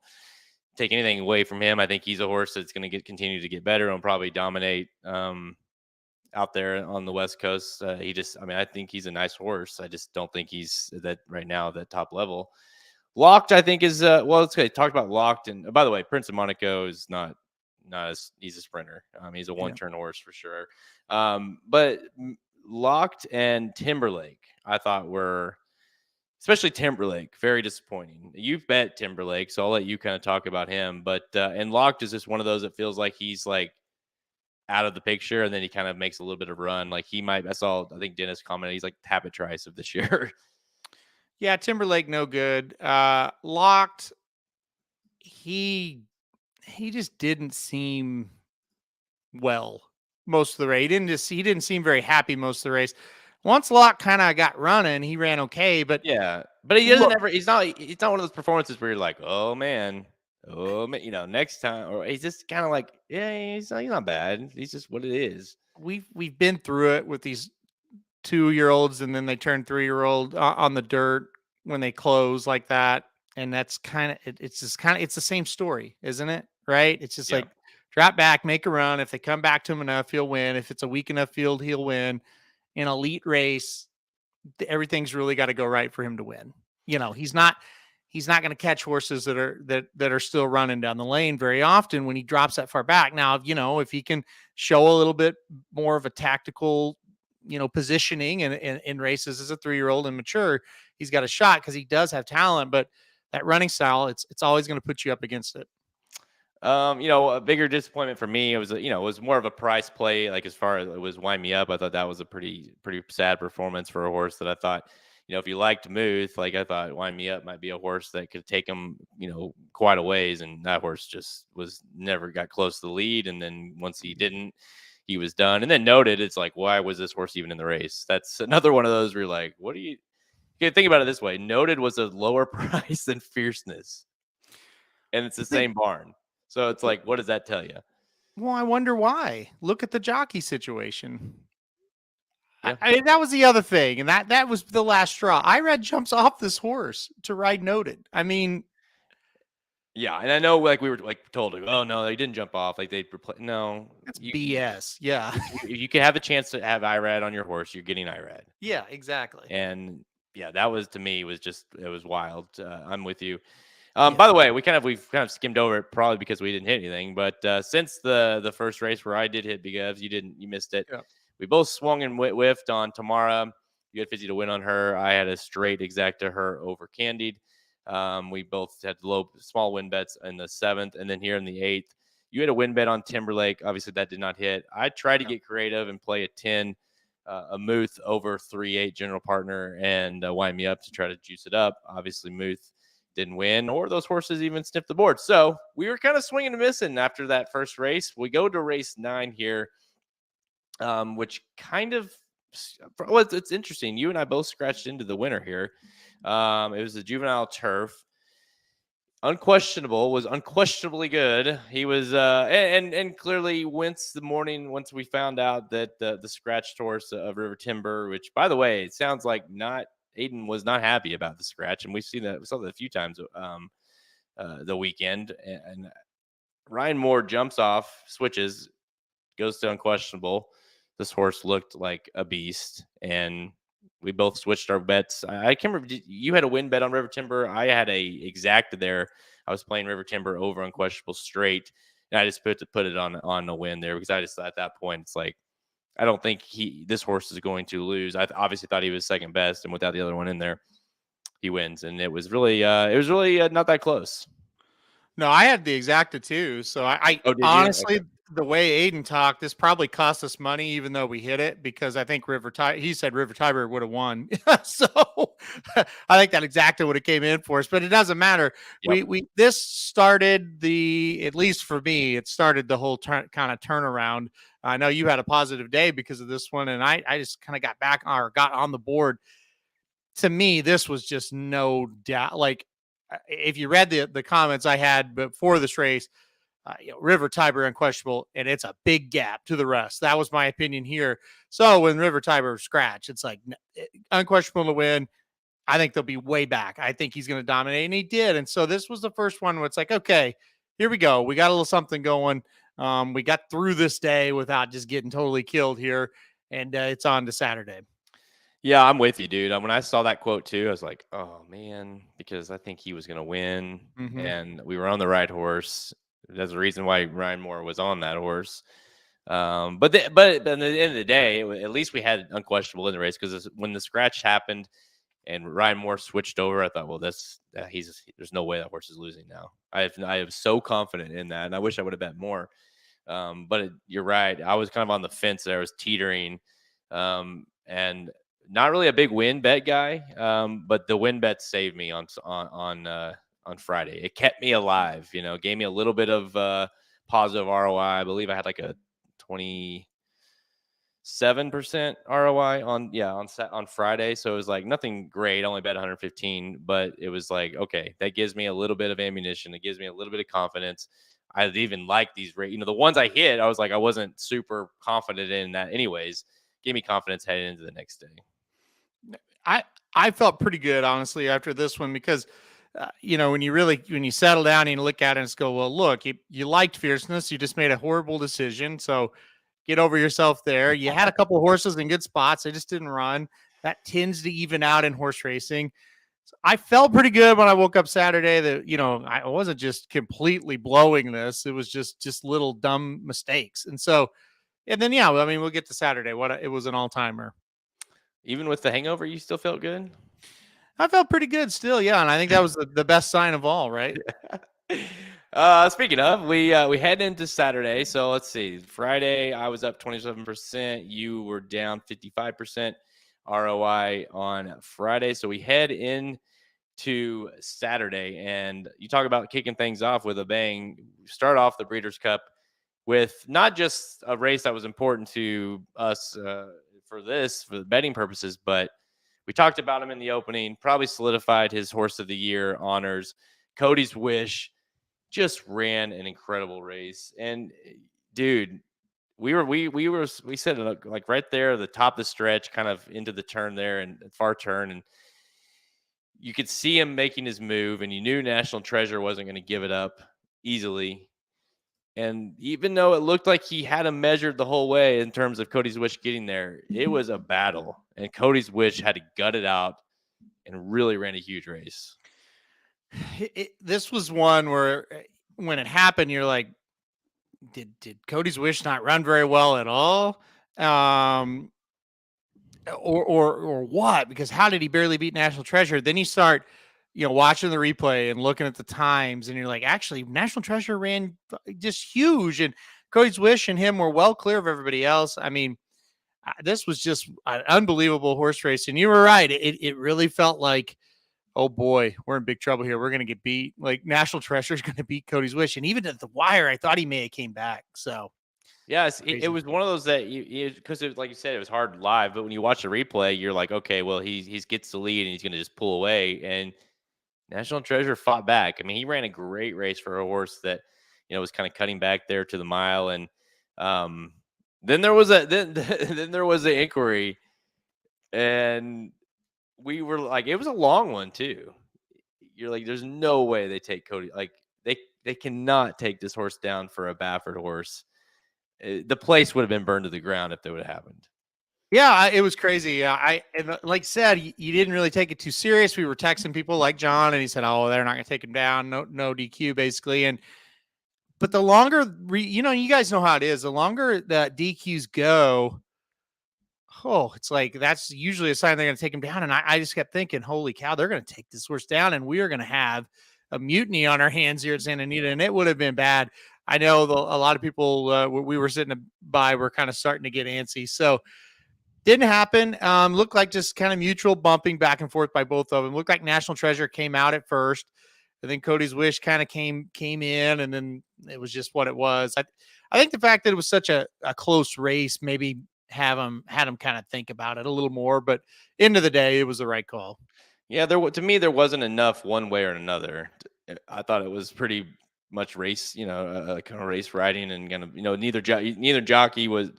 take anything away from him. I think he's a horse that's going to continue to get better and probably dominate out there on the West Coast. I think he's a nice horse. I just don't think he's that right now at that top level. Locked, I think, is let's talk about Locked. And by the way, Prince of Monaco is not he's a sprinter. He's a one-turn horse for sure. But Locked and Timberlake, I thought were, especially Timberlake, very disappointing. You've bet Timberlake, so I'll let you kind of talk about him. But and Locked is just one of those that feels like he's like out of the picture, and then he kind of makes a little bit of run. Like he might. I think Dennis commented he's like Habit Trice of this year. Yeah, Timberlake, no good. Locked, he just didn't seem well most of the race. He didn't seem very happy most of the race. Once Locke kind of got running, he ran okay, but yeah, but he doesn't ever. He's not one of those performances where you're like, oh man, next time. Or he's just kind of like, yeah, he's not bad. He's just what it is. We've been through it with these 2-year-olds, and then they turn 3-year-old on the dirt when they close like that. And that's it's the same story, isn't it? Right? It's just like drop back, make a run. If they come back to him enough, he'll win. If it's a weak enough field, he'll win. In elite race, everything's really got to go right for him to win. He's not going to catch horses that are still running down the lane very often when he drops that far back. Now, if he can show a little bit more of a tactical, positioning in races as a 3-year-old and mature, he's got a shot because he does have talent. But that running style, it's always going to put you up against it. A bigger disappointment for me, it was more of a price play. Like as far as it was Wind Me Up, I thought that was a pretty sad performance for a horse that I thought, if you liked Muth, like I thought Wind Me Up might be a horse that could take him, quite a ways. And that horse just never got close to the lead. And then once he didn't, he was done. And then Noted, it's like, why was this horse even in the race? That's another one of those where you're like, you can think about it this way. Noted was a lower price than Fierceness. And it's the same barn. So it's like, what does that tell you? Well, I wonder why. Look at the jockey situation. Yeah. That was the other thing. And that was the last straw. Irad jumps off this horse to ride Noted. I mean, yeah. And I know like we were like told, oh no, they didn't jump off. Like they No, that's BS. Yeah. You can have a chance to have Irad on your horse. You're getting Irad. Yeah, exactly. And yeah, that was, to me, it was wild. I'm with you. By the way, we've kind of skimmed over it probably because we didn't hit anything. But since the first race where I did hit Big Evs, you missed it. Yeah. We both swung and whiffed on Tamara. You had 50 to win on her. I had a straight exact to her over Candied. We both had small win bets in the 7th, and then here in the 8th, you had a win bet on Timberlake. Obviously, that did not hit. I tried to get creative and play a 10, a Muth over 3-8 general partner, and Wind Me Up to try to juice it up. Obviously, Muth didn't win, or those horses even sniffed the board. So we were kind of swinging and missing after that first race. We go to race 9 here, which kind of, well, it's interesting. You and I both scratched into the winner here. It was the Juvenile Turf. Was unquestionably good. He was, and clearly once we found out that the scratched horse of River Timber, which, by the way, it sounds like Aiden was not happy about the scratch, and we saw that a few times the weekend. And Ryan Moore jumps off, switches, goes to unquestionable. This horse looked like a beast, and we both switched our bets. I can't remember. You had a win bet on River Timber. I had a exacta there. I was playing River Timber over unquestionable straight, and I just put it on a win there because I just, at that point, it's like, I don't think this horse is going to lose. I obviously thought he was second best, and without the other one in there, he wins. And it was really not that close. No, I had the exacta too. So I honestly, okay, the way Aiden talked, this probably cost us money, even though we hit it, because I think he said River Tiber would have won. So I think that exacta would have came in for us, but it doesn't matter. Yep. This started at least for me, it started the whole kind of turnaround. I know you had a positive day because of this one, and I just kind of got on the board. To me, this was just no doubt. Like, if you read the comments I had before this race, River Tiber unquestionable, and it's a big gap to the rest. That was my opinion here. So when River Tiber scratch, it's like unquestionable to win. I think they'll be way back. I think he's going to dominate, and he did. And so this was the first one where it's like, okay, here we go. We got a little something going. We got through this day without just getting totally killed here, and it's on to Saturday. Yeah, I'm with you, dude. When I saw that quote too, I was like, oh man, because I think he was going to win, and we were on the right horse. There's a reason why Ryan Moore was on that horse. But at the end of the day, at least we had unquestionable in the race, because when the scratch happened and Ryan Moore switched over, I thought, well, there's no way that horse is losing now. I am so confident in that, and I wish I would have bet more. But you're right. I was kind of on the fence there. I was teetering, and not really a big win bet guy. But the win bet saved me on Friday. It kept me alive, gave me a little bit of positive ROI. I believe I had like a 27% ROI on Friday. So it was like nothing great. I only bet 115, but it was like, okay, that gives me a little bit of ammunition. It gives me a little bit of confidence. I even like these rates. The ones I hit, I was like, I wasn't super confident in that anyways. Gave me confidence heading into the next day. I felt pretty good, honestly, after this one, because when you settle down and you look at it and just go, well, look, you liked fierceness. You just made a horrible decision. So get over yourself there. You had a couple of horses in good spots. They just didn't run. That tends to even out in horse racing. So I felt pretty good when I woke up Saturday that, I wasn't just completely blowing this. It was just little dumb mistakes. And then, yeah, I mean, we'll get to Saturday. It was an all timer. Even with the hangover, you still felt good? I felt pretty good still. Yeah. And I think that was the best sign of all, right? Speaking of, we head into Saturday. So let's see. Friday, I was up 27%. You were down 55% ROI on Friday. So we head into Saturday, and you talk about kicking things off with a bang. Start off the Breeders' Cup with not just a race that was important to us for the betting purposes, but we talked about him in the opening, probably solidified his horse of the year honors. Cody's Wish just ran an incredible race. And dude, we said it like right there, the top of the stretch, kind of into the turn there and far turn. And you could see him making his move, and you knew National Treasure wasn't going to give it up easily. And even though it looked like he had him measured the whole way in terms of Cody's Wish getting there, it was a battle. And Cody's Wish had to gut it out and really ran a huge race. This was one where when it happened, you're like, did Cody's Wish not run very well at all? Or what? Because how did he barely beat National Treasure? Then you start watching the replay and looking at the times, and you're like, actually, National Treasure ran just huge, and Cody's Wish and him were well clear of everybody else. I mean, this was just an unbelievable horse race, and you were right. It really felt like, oh boy, we're in big trouble here. We're going to get beat. Like National Treasure is going to beat Cody's Wish, and even at the wire, I thought he may have came back. So. Yes, it was one of those that because like you said, it was hard live, but when you watch the replay, you're like, okay, well, he gets the lead and he's going to just pull away. And National Treasure fought back. I mean, he ran a great race for a horse that was kind of cutting back there to the mile. And then there was then there was the inquiry, and we were like, it was a long one too. You're like, there's no way they take Cody. Like they cannot take this horse down for a Baffert horse. The place would have been burned to the ground if that would have happened. Yeah, it was crazy. And like I said, you didn't really take it too serious. We were texting people like John, and he said, "Oh, they're not going to take him down. No DQ, basically." But the longer you guys know how it is. The longer the DQs go, it's like that's usually a sign they're going to take him down. And I just kept thinking, "Holy cow, they're going to take this horse down, and we are going to have a mutiny on our hands here at Santa Anita, and it would have been bad." I know a lot of people we were sitting by were kind of starting to get antsy. So didn't happen. Looked like just kind of mutual bumping back and forth by both of them. Looked like National Treasure came out at first, and then Cody's Wish kind of came in, and then it was just what it was. I think the fact that it was such a close race maybe had him kind of think about it a little more. But end of the day, it was the right call. Yeah, to me there wasn't enough one way or another. I thought it was pretty much race, kind of race riding, and kind of neither jockey was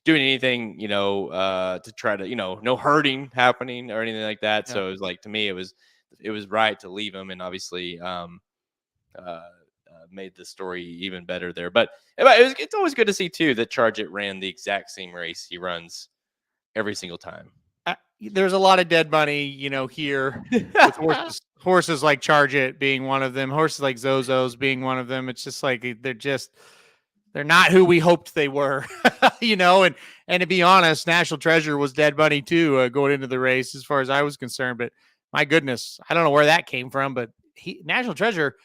doing anything, to try to, no hurting happening or anything like that. Yeah. So it was like, to me, it was right to leave him, and obviously made the story even better there. But it's always good to see too that Charge It ran the exact same race he runs every single time. There's a lot of dead money, here with horses like Charge It being one of them, horses like Zozo's being one of them. It's just like they're not who we hoped they were, and to be honest, National Treasure was dead money too, going into the race as far as I was concerned. But my goodness, I don't know where that came from, but National Treasure,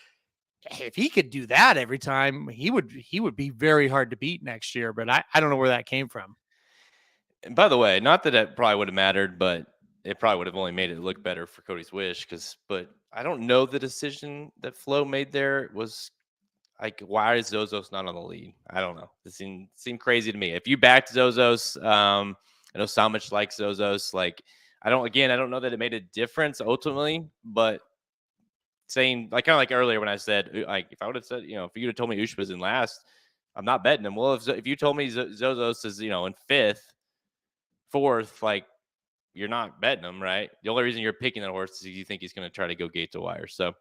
if he could do that every time, he would be very hard to beat next year. But I don't know where that came from. And by the way, not that it probably would have mattered, but it probably would have only made it look better for Cody's Wish. But I don't know the decision that Flo made there was like, why is Zozos not on the lead? I don't know. It seemed crazy to me. If you backed Zozos, I know so much like Zozos. Like, I don't know that it made a difference ultimately, but saying like kind of like earlier when I said, like, if I would have said, if you'd have told me Ush was in last, I'm not betting him. Well, if you told me Zozos is, in fifth, fourth, like, you're not betting him, right? The only reason you're picking that horse is you think he's going to try to go gate to wire. So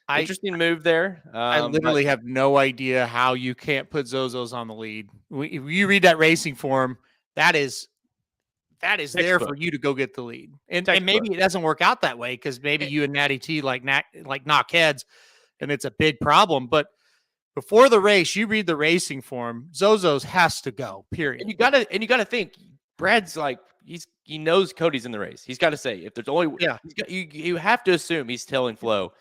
I interesting move there. I literally have no idea how you can't put Zozos on the lead. If you read that racing form, that is there for you to go get the lead. And maybe it doesn't work out that way because maybe you and Natty T like knock heads and it's a big problem. But before the race, you read the racing form, Zozos has to go, period. And you gotta think Brad's like he knows Cody's in the race. He's got to say if there's only you have to assume he's telling Flo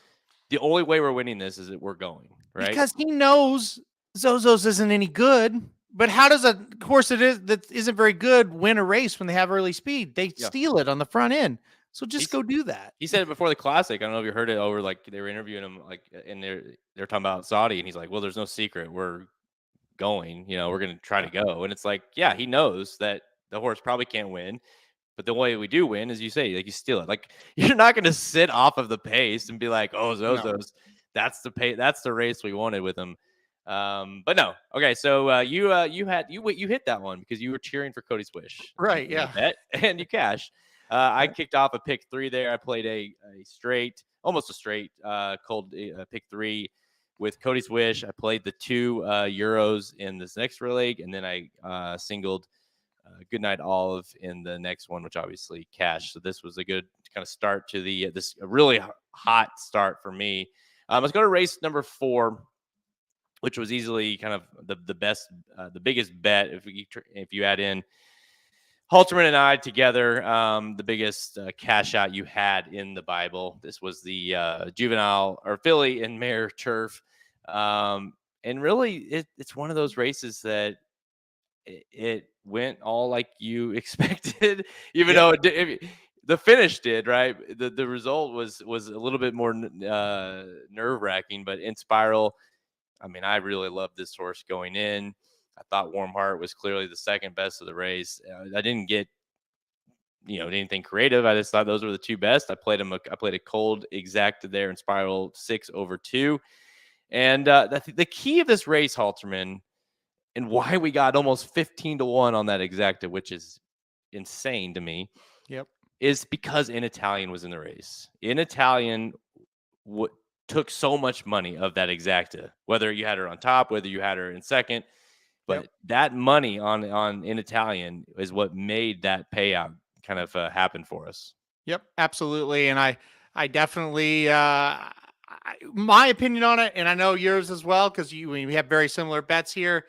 the only way we're winning this is that we're going, right? Because he knows Zozos isn't any good. But how does a horse that isn't very good win a race when they have early speed? They steal it on the front end. So just go do that. He said it before the Classic. I don't know if you heard it over, like they were interviewing him, like, and they're talking about Saudi, and he's like, "Well, there's no secret. We're going. We're going to try to go." And it's like, yeah, he knows that the horse probably can't win, but the way we do win is you say, like, you steal it. Like, you're not going to sit off of the pace and be like, "Oh, Zozos, that's the pace. That's the race we wanted with him." But no. Okay, so you hit that one because you were cheering for Cody's Wish, right? Yeah, bet, and you cashed. I kicked off a pick 3 there. I played a straight, almost a straight, cold pick 3 with Cody's Wish. I played the 2 Euros in this next leg, and then I singled Goodnight Olive in the next one, which obviously cashed. So this was a good kind of start to the this really hot start for me. Let's go to race number 4, which was easily kind of the best, the biggest bet if you add in Halterman and I together, the biggest cash out you had in the Bible. This was the Juvenile or Filly and Mare Turf. And really, it's one of those races that it went all like you expected, even though the finish did, right? The result was a little bit more nerve-wracking, but in Spiral, I mean, I really loved this horse going in. I thought Warm Heart was clearly the second best of the race. I didn't get, anything creative. I just thought those were the 2 best. I played a cold exacta there in Spiral 6/2. And the key of this race, Halterman, and why we got almost 15-1 on that exacta, which is insane to me. Yep. Is because In Italian was in the race. In Italian took so much money of that exacta, whether you had her on top, whether you had her in second. But that money on In Italian is what made that payout kind of happen for us. Yep, absolutely. And I definitely, my opinion on it, and I know yours as well, because we have very similar bets here.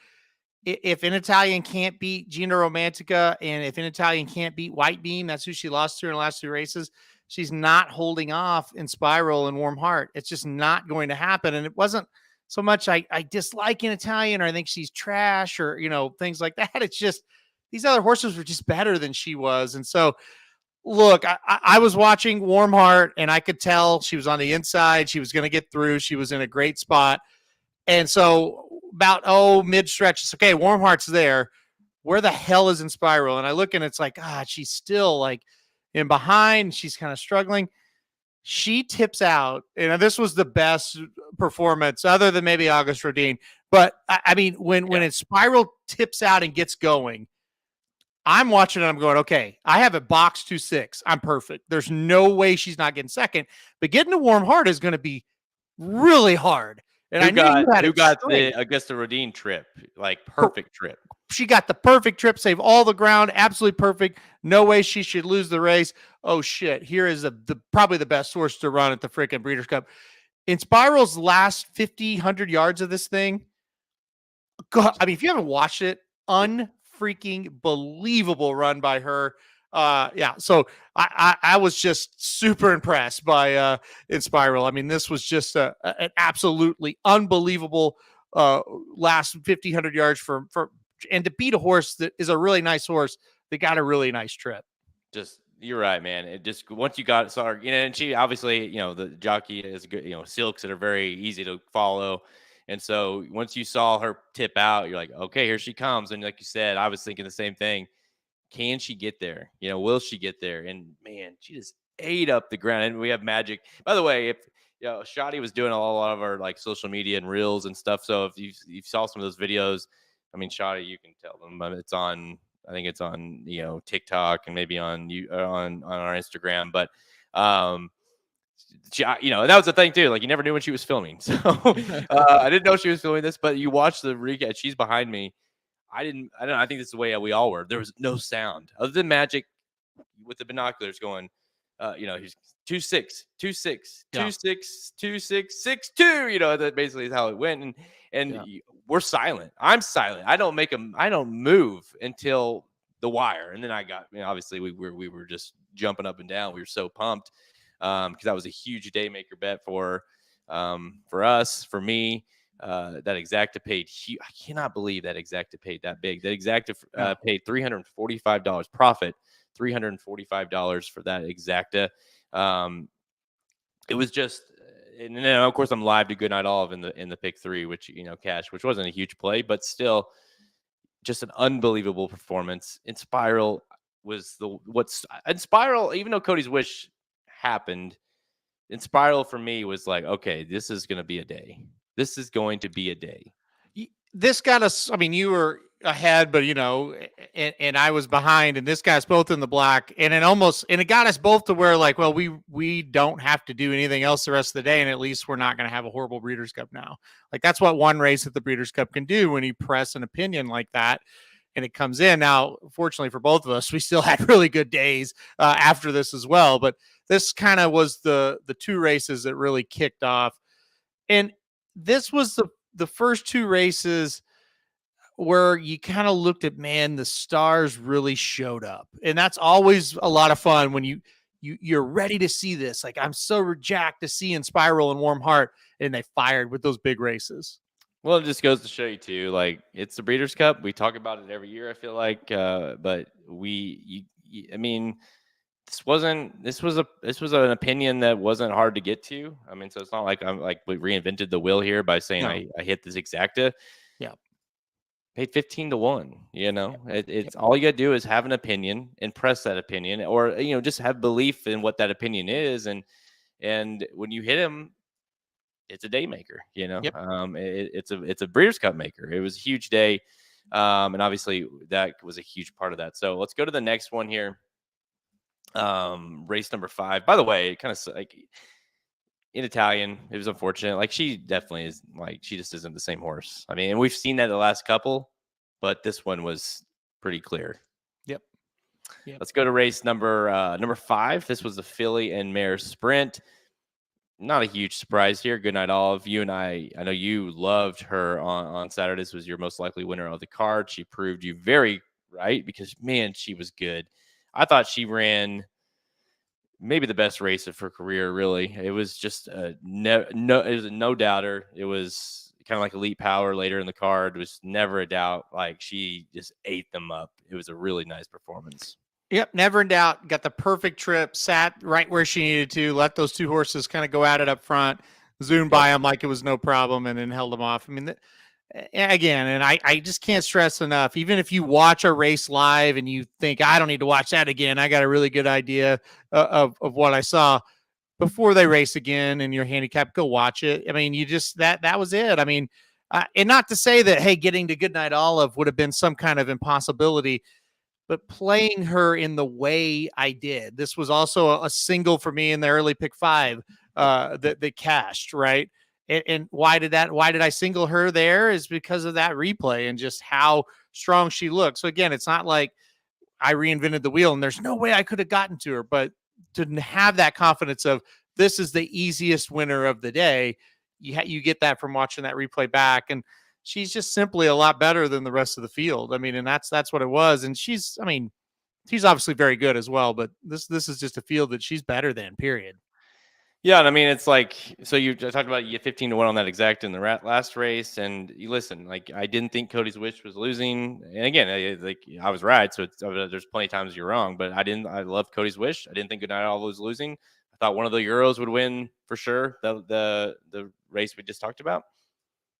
If In Italian can't beat Gina Romantica, and if In Italian can't beat White Beam, that's who she lost to in the last 2 races. She's not holding off in Spiral and Warm Heart. It's just not going to happen. And it wasn't so much I dislike In Italian, or I think she's trash, or things like that. It's just these other horses were just better than she was. And so, look, I was watching Warm Heart, and I could tell she was on the inside. She was going to get through. She was in a great spot. And so about mid stretch, it's okay. Warm Heart's there. Where the hell is in Spiral? And I look, and it's like, she's still like in behind. She's kind of struggling. She tips out, and this was the best performance other than maybe August Rodin. But I mean, when it's Spiral tips out and gets going, I'm watching it. I'm going, okay, I have a box 2-6. I'm perfect. There's no way she's not getting second, but getting to Warm Heart is going to be really hard. And who got the Augusta Rodin trip, like perfect trip. She got the perfect trip, save all the ground, absolutely perfect. No way she should lose the race. Oh shit! Here is probably the best horse to run at the freaking Breeders' Cup. In Spiral's last 50, 100 yards of this thing, God, I mean, if you haven't watched it, unfreaking believable run by her. So I was just super impressed by in Spiral. I mean, this was just an absolutely unbelievable last 50, 100 yards and to beat a horse that is a really nice horse that got a really nice trip. Just, you're right, man. It just, once you saw her, and she obviously, the jockey is good, silks that are very easy to follow. And so once you saw her tip out, you're like, okay, here she comes. And like you said, I was thinking the same thing. Can she get there? Will she get there? And man, she just ate up the ground. And we have Magic. By the way, if Shotty was doing a lot of our like social media and reels and stuff. So if you saw some of those videos, I mean, Shotty, you can tell them it's on I think it's on TikTok and maybe on our Instagram. But she, and that was the thing too. Like you never knew when she was filming, so I didn't know she was filming this. But you watch the recap. She's behind me. I don't know. I think this is the way we all were. There was no sound other than Magic with the binoculars going. He's 2-6, 2-6, 2-6, 2-6, 6-2. That basically is how it went. And we're silent. I'm silent. I don't move until the wire. And then I got, obviously we were just jumping up and down. We were so pumped because that was a huge day maker bet for us, for me. That Exacta paid. I cannot believe that Exacta paid that big. That Exacta paid $345 profit. $345 for that Exacta. It was just, and then of course I'm live to Goodnight Olive in the pick 3, which cash, which wasn't a huge play, but still just an unbelievable performance. In Spiral was in Spiral, even though Cody's Wish happened, in Spiral for me was like, okay, this is going to be a day. This is going to be a day. This got us. I mean, you were ahead, but and I was behind, and this got us both in the black, and it got us both to where like, well, we don't have to do anything else the rest of the day, and at least we're not going to have a horrible Breeders' Cup now. Like that's what one race at the Breeders' Cup can do when you press an opinion like that, and it comes in. Now, fortunately for both of us, we still had really good days after this as well, but this kind of was the 2 races that really kicked off, and this was the first 2 races where you kind of looked at, man, the stars really showed up. And that's always a lot of fun when you're ready to see this. Like I'm so jacked to see in Spiral and Warm Heart, and they fired with those big races. Well, it just goes to show you too, like it's the Breeders' Cup. We talk about it every year, I feel like, but I mean, this was an opinion that wasn't hard to get to. I mean, so it's not like we reinvented the wheel here by saying I hit this Exacta. Yeah. Paid 15-1, it's all you got to do is have an opinion and press that opinion, or, just have belief in what that opinion is. And when you hit him, it's a day maker, Yep. It's a Breeders' Cup maker. It was a huge day. And obviously that was a huge part of that. So let's go to the next one here. Race number 5, by the way, kind of like in Italian, it was unfortunate. Like she definitely is, like she just isn't the same horse. I mean, and we've seen that the last couple, but this one was pretty clear. Yep. Let's go to race number 5. This was the Filly and Mare Sprint. Not a huge surprise here. Goodnight Olive. You and I know you loved her on Saturday. This was your most likely winner of the card. She proved you very right because, man, she was good. I thought she ran maybe the best race of her career, really. It was just it was a no doubter. It was kind of like Elite Power later in the card. It was never a doubt. Like she just ate them up. It was a really nice performance. Yep, never in doubt. Got the perfect trip, sat right where she needed to, let those 2 horses kind of go at it up front, zoomed by them like it was no problem, and then held them off. I mean, again, and I just can't stress enough, even if you watch a race live and you think, I don't need to watch that again, I got a really good idea of what I saw before they race again in your handicap, go watch it. I mean, you just, that was it. I mean, and not to say that, hey, getting to Goodnight Olive would have been some kind of impossibility, but playing her in the way I did, this was also a single for me in the early pick 5 that cashed, right? And why did I single her there is because of that replay and just how strong she looked. So again, it's not like I reinvented the wheel and there's no way I could have gotten to her, but to have that confidence of this is the easiest winner of the day, you get that from watching that replay back. And she's just simply a lot better than the rest of the field. I mean, and that's what it was. And she's obviously very good as well, but this is just a field that she's better than, period. Yeah, and I mean, it's like, so you talked about you 15-1 on that Exacta in the last race, and you listen, like I didn't think Cody's Wish was losing, and again, I was right, so there's plenty of times you're wrong, but I love Cody's Wish. I didn't think Goodnight Olive was losing. I thought one of the Euros would win for sure. The race we just talked about,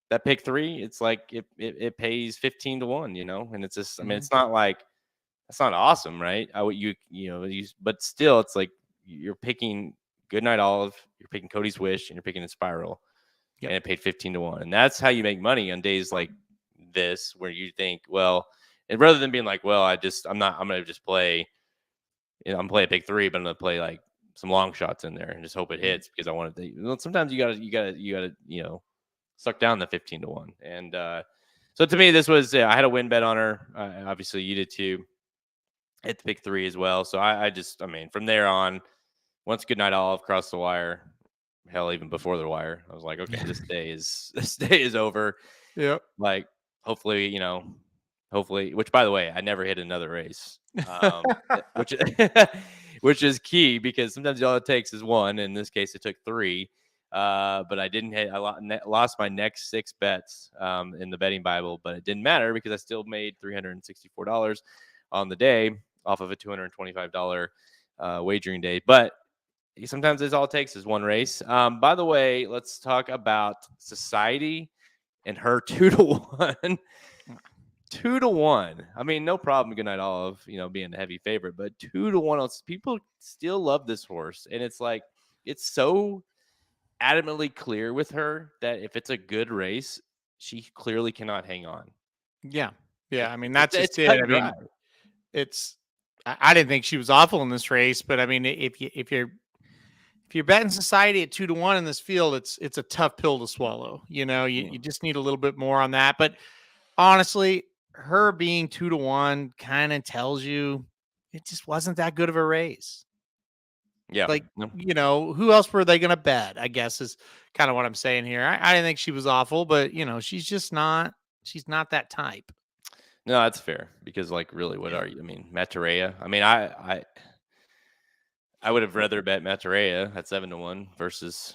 that pick 3, it's like it pays 15-1, and it's just, I mean, it's not like that's not awesome, right? But still, it's like you're picking Goodnight Olive, you're picking Cody's Wish, and you're picking the Spiral, and it paid 15-1, and that's how you make money on days like this, where you think, well, And rather than being like, well, I'm going to just play, I'm playing a pick 3, but I'm going to play like some long shots in there and just hope it hits because I want to. Sometimes you gotta, suck down the 15-1. And so to me, this was, I had a win bet on her. Obviously, you did too. Hit the pick 3 as well. So I mean, from there on, once Goodnight Olive crossed the wire, hell, even before the wire, I was like, okay, this day is over. Yep. Like, hopefully, which by the way, I never hit another race, which which is key because sometimes all it takes is 1. In this case, it took 3. But I didn't hit. I lost my next 6 bets in the betting Bible, but it didn't matter because I still made $364 on the day off of a $225 wagering day. But sometimes it's all it takes is 1 race. By the way, let's talk about Society and her 2-1. 2-1. I mean, no problem. Goodnight Olive, being a heavy favorite, but 2-1. People still love this horse, and it's like it's so adamantly clear with her that if it's a good race, she clearly cannot hang on. Yeah. I mean, that's it's just it. I mean, I didn't think she was awful in this race, but I mean, if you're betting Society at 2-1 in this field, it's a tough pill to swallow. You just need a little bit more on that. But honestly, her being 2-1 kind of tells you it just wasn't that good of a race. Yeah. Like, who else were they going to bet? I guess is kind of what I'm saying here. I didn't think she was awful, but she's not that type. No, that's fair because really, what are you? I mean, Matarea. I mean, I would have rather bet Matarea at 7-1 versus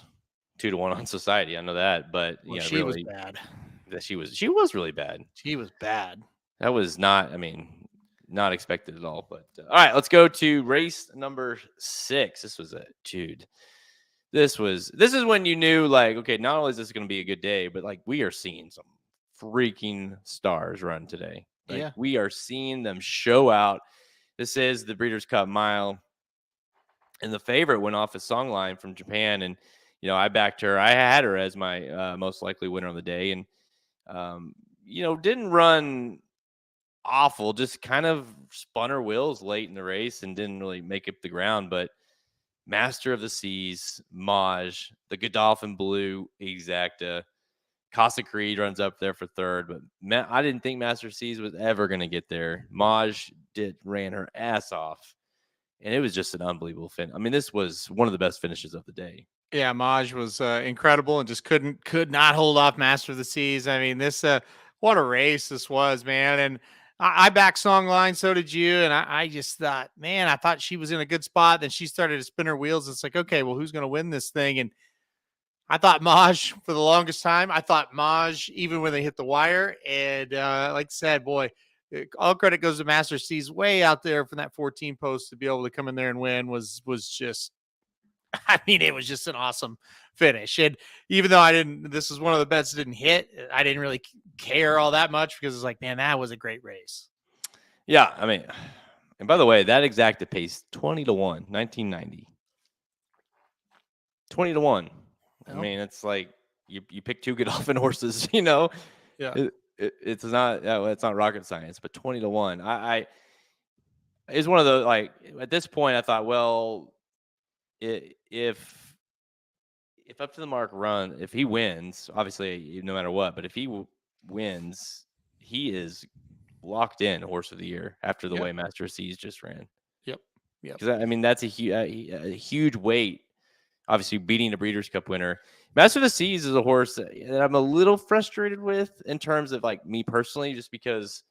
2-1 on Society. I know that, but she really, was bad. She was really bad. She was bad. That was not. I mean, not expected at all. But all right, let's go to race number 6. This was This is when you knew, okay, not only is this going to be a good day, but we are seeing some freaking stars run today. We are seeing them show out. This is the Breeders' Cup Mile, and the favorite went off a song line from Japan, and I backed her. I had her as my most likely winner of the day, and didn't run awful, just kind of spun her wheels late in the race and didn't really make up the ground. But Master of the Seas, Maj, the Godolphin Blue, Exacta, Casa Creed runs up there for 3rd. But I didn't think Master of the Seas was ever going to get there. Maj ran her ass off, and it was just an unbelievable finish. I mean, this was one of the best finishes of the day. Yeah, Maj was incredible and just could not hold off Master of the Seas. I mean, this what a race this was, man. And I backed Songline, so did you. And I just thought, man, I thought she was in a good spot. Then she started to spin her wheels. It's like, okay, well, who's going to win this thing? And I thought Maj for the longest time. I thought Maj even when they hit the wire. And like I said, boy, all credit goes to Master of the Seas way out there from that 14 post to be able to come in there and win was just. I mean, it was just an awesome finish. And even though this is one of the bets that didn't hit, I didn't really care all that much because it's like, man, that was a great race. Yeah. I mean, and by the way, that Exacta pays 20-1, 1990. 20-1. I mean, it's like you pick 2 Godolphin horses, Yeah. It's not rocket science, but 20-1. It's one of those, at this point, I thought, well, if Up to the Mark run, if he wins, obviously no matter what, but if he wins, he is locked in horse of the year after the way Master of Seas just ran. Yep. Because I mean that's a huge weight. Obviously beating a Breeders' Cup winner. Master of the Seas is a horse that I'm a little frustrated with in terms of me personally, just because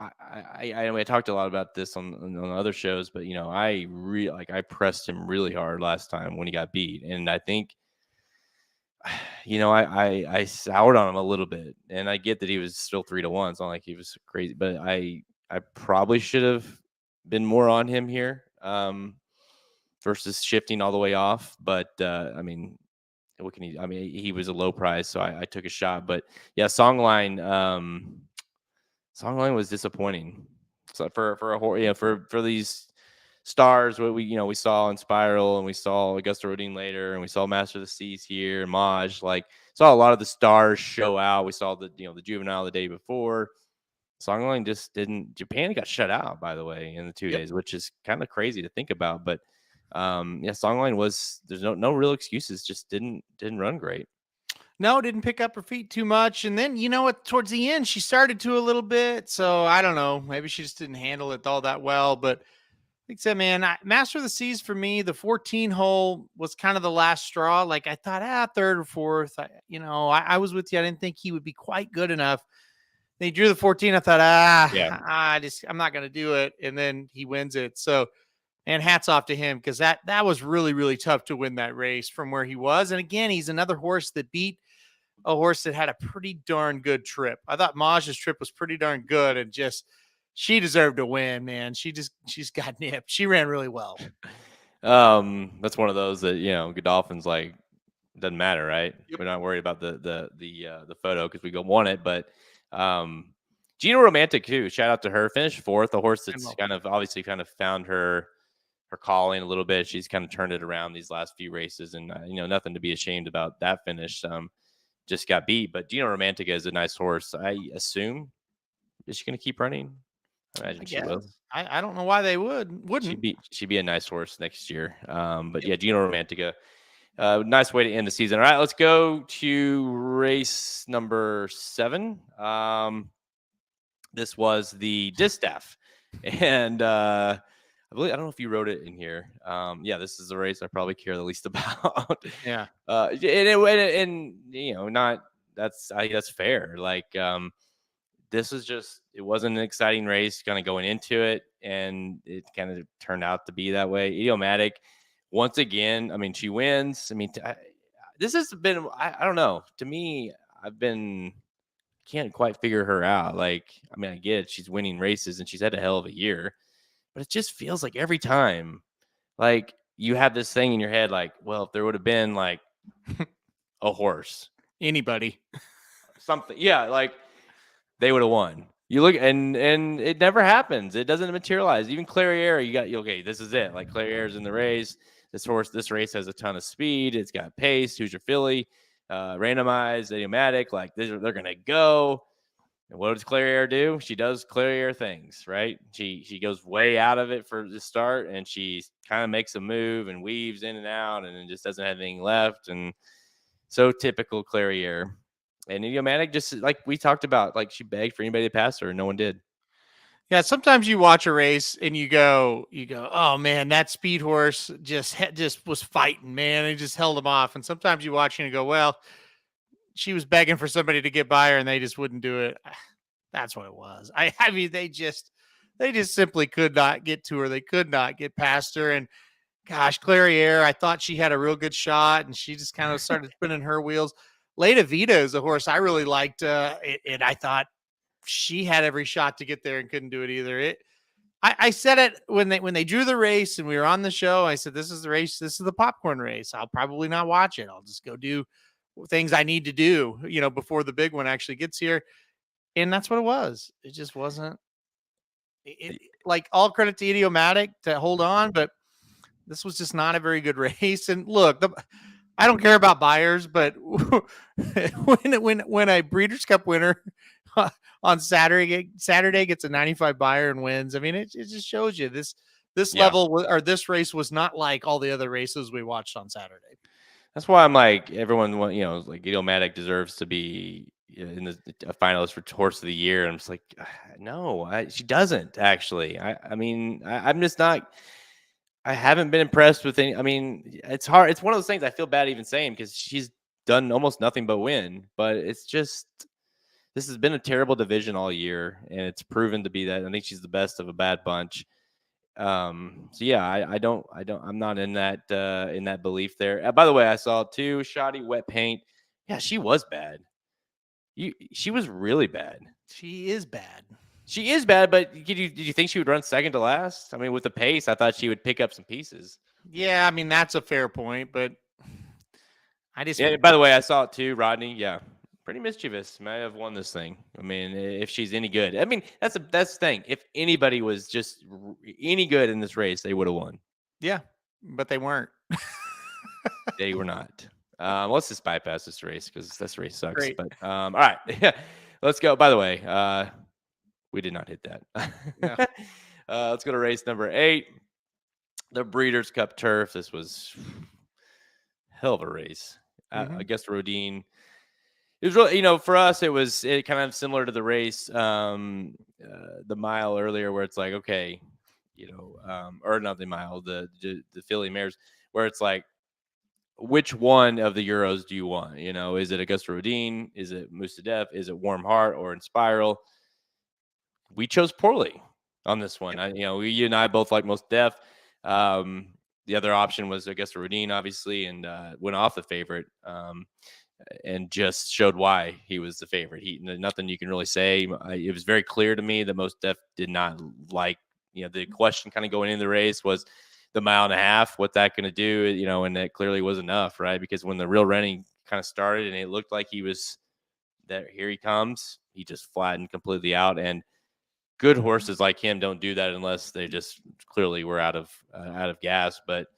I talked a lot about this on other shows, but I pressed him really hard last time when he got beat, and I think I soured on him a little bit, and I get that he was still 3-1. It's not like he was crazy, but I probably should have been more on him here versus shifting all the way off. But I mean, what can he? I mean, he was a low price, so I took a shot. But yeah, Songline was disappointing. So for these stars, what we saw in Spiral, and we saw Augusta Rodin later, and we saw Master of the Seas here, and Maj, saw a lot of the stars show out. We saw the Juvenile the day before. Songline just didn't. Japan got shut out, by the way, in the 2 days, which is kind of crazy to think about. But yeah, Songline was. There's no real excuses. Just didn't run great. No, didn't pick up her feet too much. And then, you know what, towards the end, she started to a little bit. So I don't know. Maybe she just didn't handle it all that well. But like I said, man, Master of the Seas for me, the 14 hole was kind of the last straw. Like I thought, third or fourth. I was with you. I didn't think he would be quite good enough. They drew the 14. I thought, I'm not going to do it. And then he wins it. So, and hats off to him because that was really, really tough to win that race from where he was. And again, he's another horse that beat a horse that had a pretty darn good trip. I thought Maj's trip was pretty darn good, and just she deserved to win, man. She's got nipped. She ran really well. That's one of those that Godolphin's like doesn't matter, right? Yep. We're not worried about the photo because we won it, but Gina Romantic too. Shout out to her. Finished fourth. A horse that's obviously found her calling a little bit. She's kind of turned it around these last few races, and nothing to be ashamed about that finish. Just got beat, but Gina Romantica is a nice horse. I assume, is she going to keep running? I imagine she will. I don't know why they wouldn't. She'd be a nice horse next year. But yeah, Gina Romantica, nice way to end the season. All right, let's go to race number 7. This was the Distaff, and I don't know if you wrote it in here. Yeah, this is the race I probably care the least about. Yeah. And not that's fair. Like, this is just, it wasn't an exciting race kind of going into it, and it kind of turned out to be that way. Idiomatic, once again, I mean, she wins. I mean, this has been, I don't know. To me, can't quite figure her out. Like, I mean, I get it. She's winning races and she's had a hell of a year. But it just feels like every time, like, you have this thing in your head, like, well, if there would have been like a horse, anybody, something, yeah, like they would have won. You look, and it never happens. It doesn't materialize. Even Clairiere, okay, this is it. Like, Clairiere's in the race. This race has a ton of speed. It's got pace. Who's your filly? Randomized, idiomatic. Like, they're gonna go. And what does Clairiere do? She does Clairiere things, right? She goes way out of it for the start, and she kind of makes a move and weaves in and out, and then just doesn't have anything left. And so typical Clairiere. And Idiomatic, just like we talked about, like, she begged for anybody to pass her, and no one did. Yeah, sometimes you watch a race and you go, oh man, that speed horse just was fighting, man. He just held him off. And sometimes you watch and you go, well, she was begging for somebody to get by her and they just wouldn't do it. That's what it was. I mean, they just simply could not get to her. They could not get past her. And gosh, Clairiere, I thought she had a real good shot, and she just kind of started spinning her wheels. Leda Vita is a horse I really liked. And I thought she had every shot to get there and couldn't do it either. I said it when they drew the race and we were on the show. I said, this is the race. This is the popcorn race. I'll probably not watch it. I'll just go do things I need to do, before the big one actually gets here. And that's what it was. It just wasn't like, all credit to Idiomatic to hold on, but this was just not a very good race. And look, I don't care about buyers, but when a Breeders' Cup winner on Saturday gets a 95 buyer and wins, I mean, it just shows you this level, or this race was not like all the other races we watched on Saturday. That's why I'm like, everyone, like, Idiomatic deserves to be in a finalist for Horse of the Year. And I'm just like, no, she doesn't actually. I'm just not. I haven't been impressed with any. I mean, it's hard. It's one of those things I feel bad even saying, because she's done almost nothing but win. But it's just, this has been a terrible division all year, and it's proven to be that. I think she's the best of a bad bunch. So yeah, I'm not in that belief there. By the way, I saw too, shoddy wet paint. Yeah, she was bad. She was really bad. She is bad. She is bad, but did you think she would run second to last? I mean, with the pace, I thought she would pick up some pieces. Yeah, I mean, that's a fair point, but by the way, I saw it too, Rodney. Yeah, pretty mischievous. May have won this thing. I mean, if she's any good. I mean, that's the thing. If anybody was just any good in this race, they would have won. Yeah, but they weren't. They were not. Let's just bypass this race because this race sucks. Great. But all right, let's go. By the way, we did not hit that. Yeah. Let's go to race number 8, the Breeders' Cup Turf. This was hell of a race. I guess Rodin. It was really, for us, it kind of similar to the race, the mile earlier, where it's like, okay, or not the mile, the Philly mares, where it's like, which one of the Euros do you want? Is it Augusta Rodin? Is it Distaff? Is it Warm Heart or Inspiral? We chose poorly on this one. You and I both like Distaff. The other option was Augusta Rodin, obviously, and went off the favorite. And just showed why he was the favorite. Nothing you can really say. It was very clear to me that Distaff did not like. The question kind of going into the race was the 1.5 miles. What's that going to do? And that clearly was enough, right? Because when the real running kind of started and it looked like he was there, here he comes. He just flattened completely out. And good horses like him don't do that unless they just clearly were out of gas. But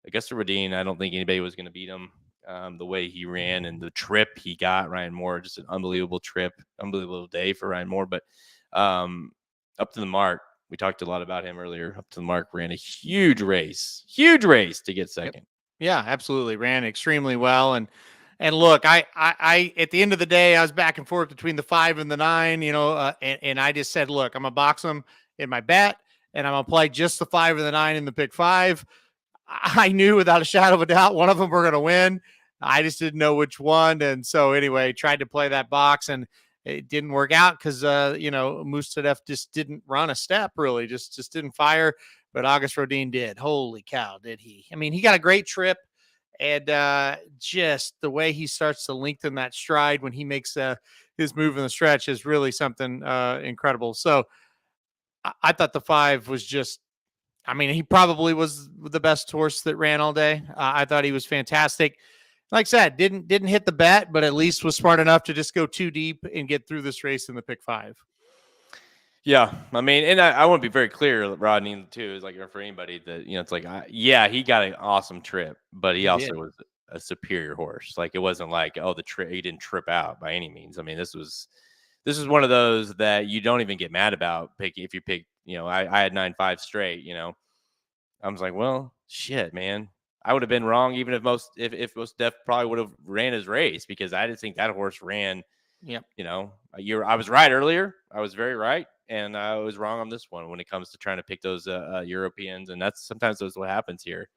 Augusta Rodin, I don't think anybody was going to beat him. The way he ran and the trip he got, Ryan Moore, just an unbelievable trip, unbelievable day for Ryan Moore. But up to the mark, we talked a lot about him earlier. Up to the mark, ran a huge race to get second. Yep. Yeah, absolutely. Ran extremely well. And look, I at the end of the day, I was back and forth between the 5 and the 9, and I just said, look, I'm going to box them in my bet, and I'm going to play just the 5 and the 9 in the pick 5. I knew without a shadow of a doubt one of them were going to win. I just didn't know which one. And so anyway, tried to play that box, and it didn't work out because, Distaff just didn't run a step, really, just didn't fire. But August Rodin did. Holy cow, did he? I mean, he got a great trip, and just the way he starts to lengthen that stride when he makes his move in the stretch is really something incredible. So I thought the 5 was just, he probably was the best horse that ran all day. I thought he was fantastic. Like I said, didn't hit the bet, but at least was smart enough to just go too deep and get through this race in the pick 5. Yeah, and I want to be very clear, Rodney, too, is like for anybody that it's like, he got an awesome trip, but he also was a superior horse. Like it wasn't like, the trip, he didn't trip out by any means. This was one of those that you don't even get mad about picking. If you pick, I had 9-5 straight. I was like, well, shit, man. I would have been wrong even if Distaff probably would have ran his race, because I didn't think that horse ran. Yep. I was right earlier. I was very right, and I was wrong on this one when it comes to trying to pick those Europeans, and that's what happens here.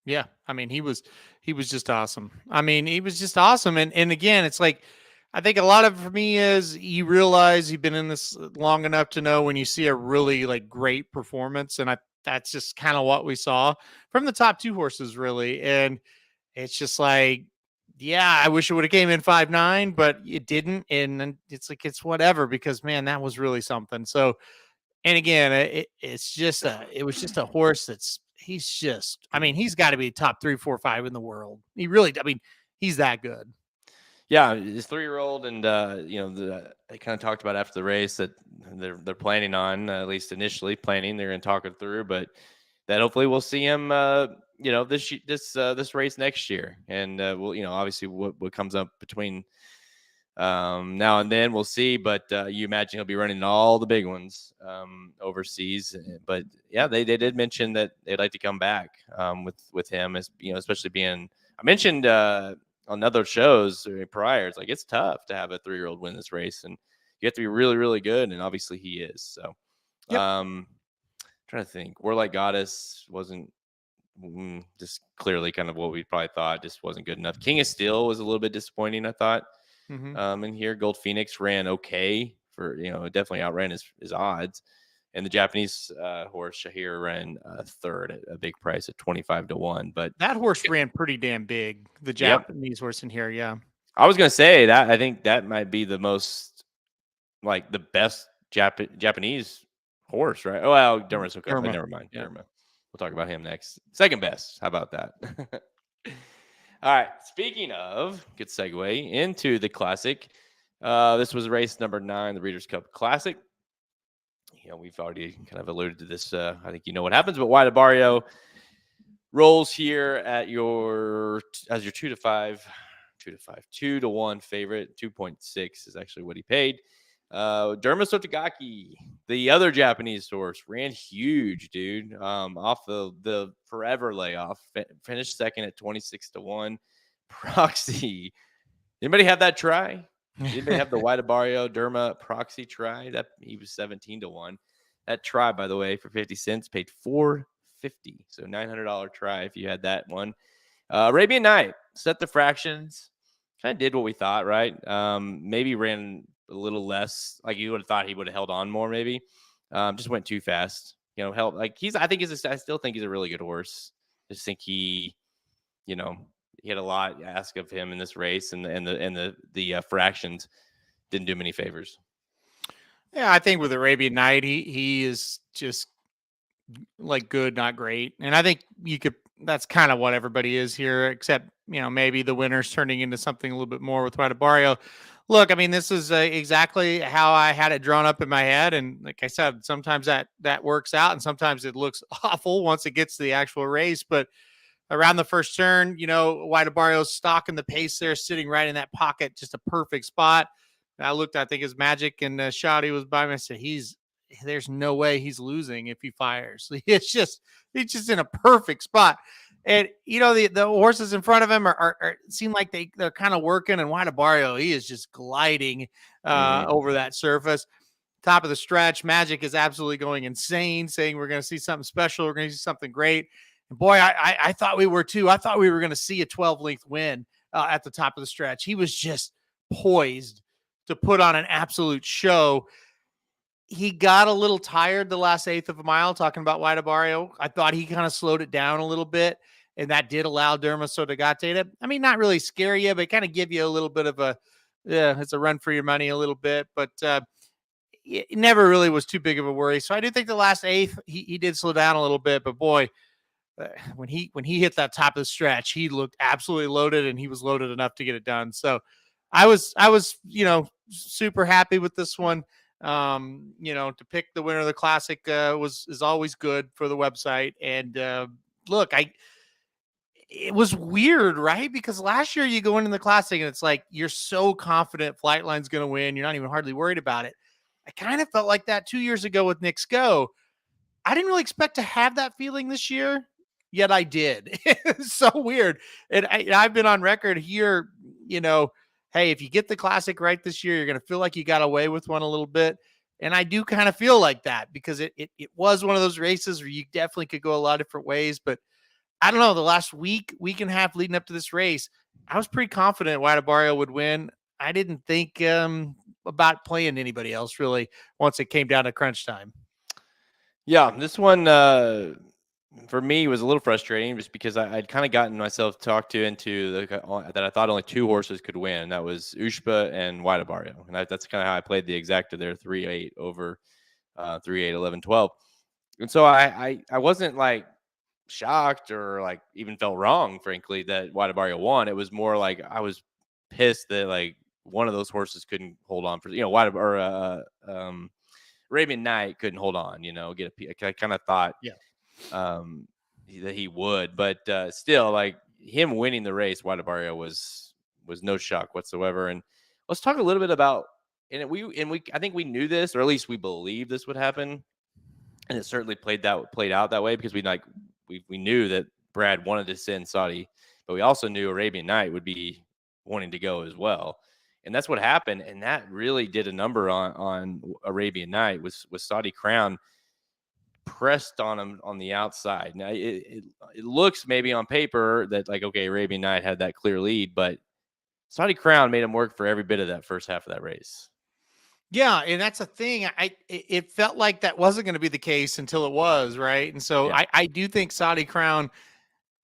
Yeah, he was just awesome. He was just awesome, and again, it's like, I think a lot of it for me is you realize you've been in this long enough to know when you see a really great performance, and that's just kind of what we saw from the top 2 horses, really. And it's just like, yeah, I wish it would have came in 5-9, but it didn't. And it's like, it's whatever, because man, that was really something. So, and again, it was just a horse he's got to be top 3, 4, 5 in the world. He really, he's that good. Yeah, his 3-year-old, and they kind of talked about after the race that they're planning on, at least initially planning, they're going to talk it through, but that hopefully we'll see him, this race next year, and we'll, obviously what comes up between now and then, we'll see. But you imagine he'll be running all the big ones overseas. But yeah, they did mention that they'd like to come back with him, as especially being. I mentioned on other shows prior, it's like it's tough to have a 3-year-old win this race, and you have to be really, really good, and obviously he is. So, yep. Trying to think, Warlike Goddess wasn't just clearly kind of what we probably thought, just wasn't good enough. King of Steel was a little bit disappointing, I thought. In here, Gold Phoenix ran okay for definitely outran his odds, and the Japanese horse Shahir ran third at a big price at 25-1. But that horse ran pretty damn big. The Japanese horse in here, yeah. I was gonna say that I think that might be the most the best Japanese horse, right? Oh, well, never mind. Yeah. Never mind. We'll talk about him next. Second best. How about that? All right. Speaking of, good segue into the Classic. This was race number 9, the Breeders' Cup Classic. We've already kind of alluded to this. I think you know what happens, but Wyatt Barrio rolls here at as your 2-5, 2-1 favorite. 2.6 is actually what he paid. Derma Sotogaki, the other Japanese horse, ran huge, dude. Off the forever layoff, finished second at 26-1. Proxy. Anybody have that try? Anybody have the White Barrio Derma Proxy try? That he was 17-1. That try, by the way, for 50 cents, paid $450. So $900 try if you had that one. Arabian Night set the fractions. Kind of did what we thought, right? Maybe ran a little less. Like you would have thought he would have held on more, maybe. Just went too fast. You know, held like I still think he's a really good horse. Just think he had a lot asked of him in this race, and the fractions didn't do him any favors. Yeah, I think with Arabian Night, he is just like good, not great. And I think that's kind of what everybody is here, except, maybe the winner's turning into something a little bit more with White Barrio. Look, I mean, this is exactly how I had it drawn up in my head. And like I said, sometimes that works out and sometimes it looks awful once it gets to the actual race. But around the first turn, White Barrio's stalking the pace there, sitting right in that pocket, just a perfect spot. And I think his Magic and Shoddy was by me. I said, there's no way he's losing if he fires. He's just in a perfect spot. And, the horses in front of him are seem like they're kind of working, and White Barrio, he is just gliding over that surface. Top of the stretch, Magic is absolutely going insane, saying we're going to see something special. We're going to see something great. And boy, I thought we were too. I thought we were going to see a 12-length win at the top of the stretch. He was just poised to put on an absolute show. He got a little tired the last eighth of a mile, talking about White Barrio. I thought he kind of slowed it down a little bit, and that did allow Derma Sotogate to, not really scare you, but kind of give you a little bit of it's a run for your money a little bit, but it never really was too big of a worry. So I do think the last eighth, he did slow down a little bit, but boy, when he hit that top of the stretch, he looked absolutely loaded, and he was loaded enough to get it done. So I was super happy with this one. To pick the winner of the Classic is always good for the website. And look, it was weird, right? Because last year you go into the Classic and it's like you're so confident Flightline's going to win, you're not even hardly worried about it. I kind of felt like that 2 years ago with Nick's Go. I didn't really expect to have that feeling this year, yet I did. It's so weird. And I've been on record here, hey, if you get the Classic right this year, you're going to feel like you got away with one a little bit. And I do kind of feel like that because it was one of those races where you definitely could go a lot of different ways. But I don't know, the last week and a half leading up to this race, I was pretty confident White Barrio would win. I didn't think about playing anybody else really once it came down to crunch time. Yeah, this one for me was a little frustrating just because I'd kind of gotten myself talked into that I thought only two horses could win. That was Ushba and White Barrio. And that's kind of how I played the exacta there, 3-8 over 3-8, 11, 12. And so I wasn't like shocked or like even felt wrong, frankly, that White Barrio won. It was more like I was pissed that like one of those horses couldn't hold on for, Arabian Night couldn't hold on, I kind of thought that he would, but still, like him winning the race, White Barrio was no shock whatsoever. And let's talk a little bit about, and we I think we knew this, or at least we believed this would happen, and it certainly played out that way because we knew that Brad wanted to send Saudi, but we also knew Arabian Night would be wanting to go as well. And that's what happened. And that really did a number on Arabian Night with Saudi Crown pressed on him on the outside. Now it looks maybe on paper that like, okay, Arabian Night had that clear lead, but Saudi Crown made him work for every bit of that first half of that race. Yeah, and that's a thing. It felt like that wasn't going to be the case until it was, right? And so yeah. I do think Saudi Crown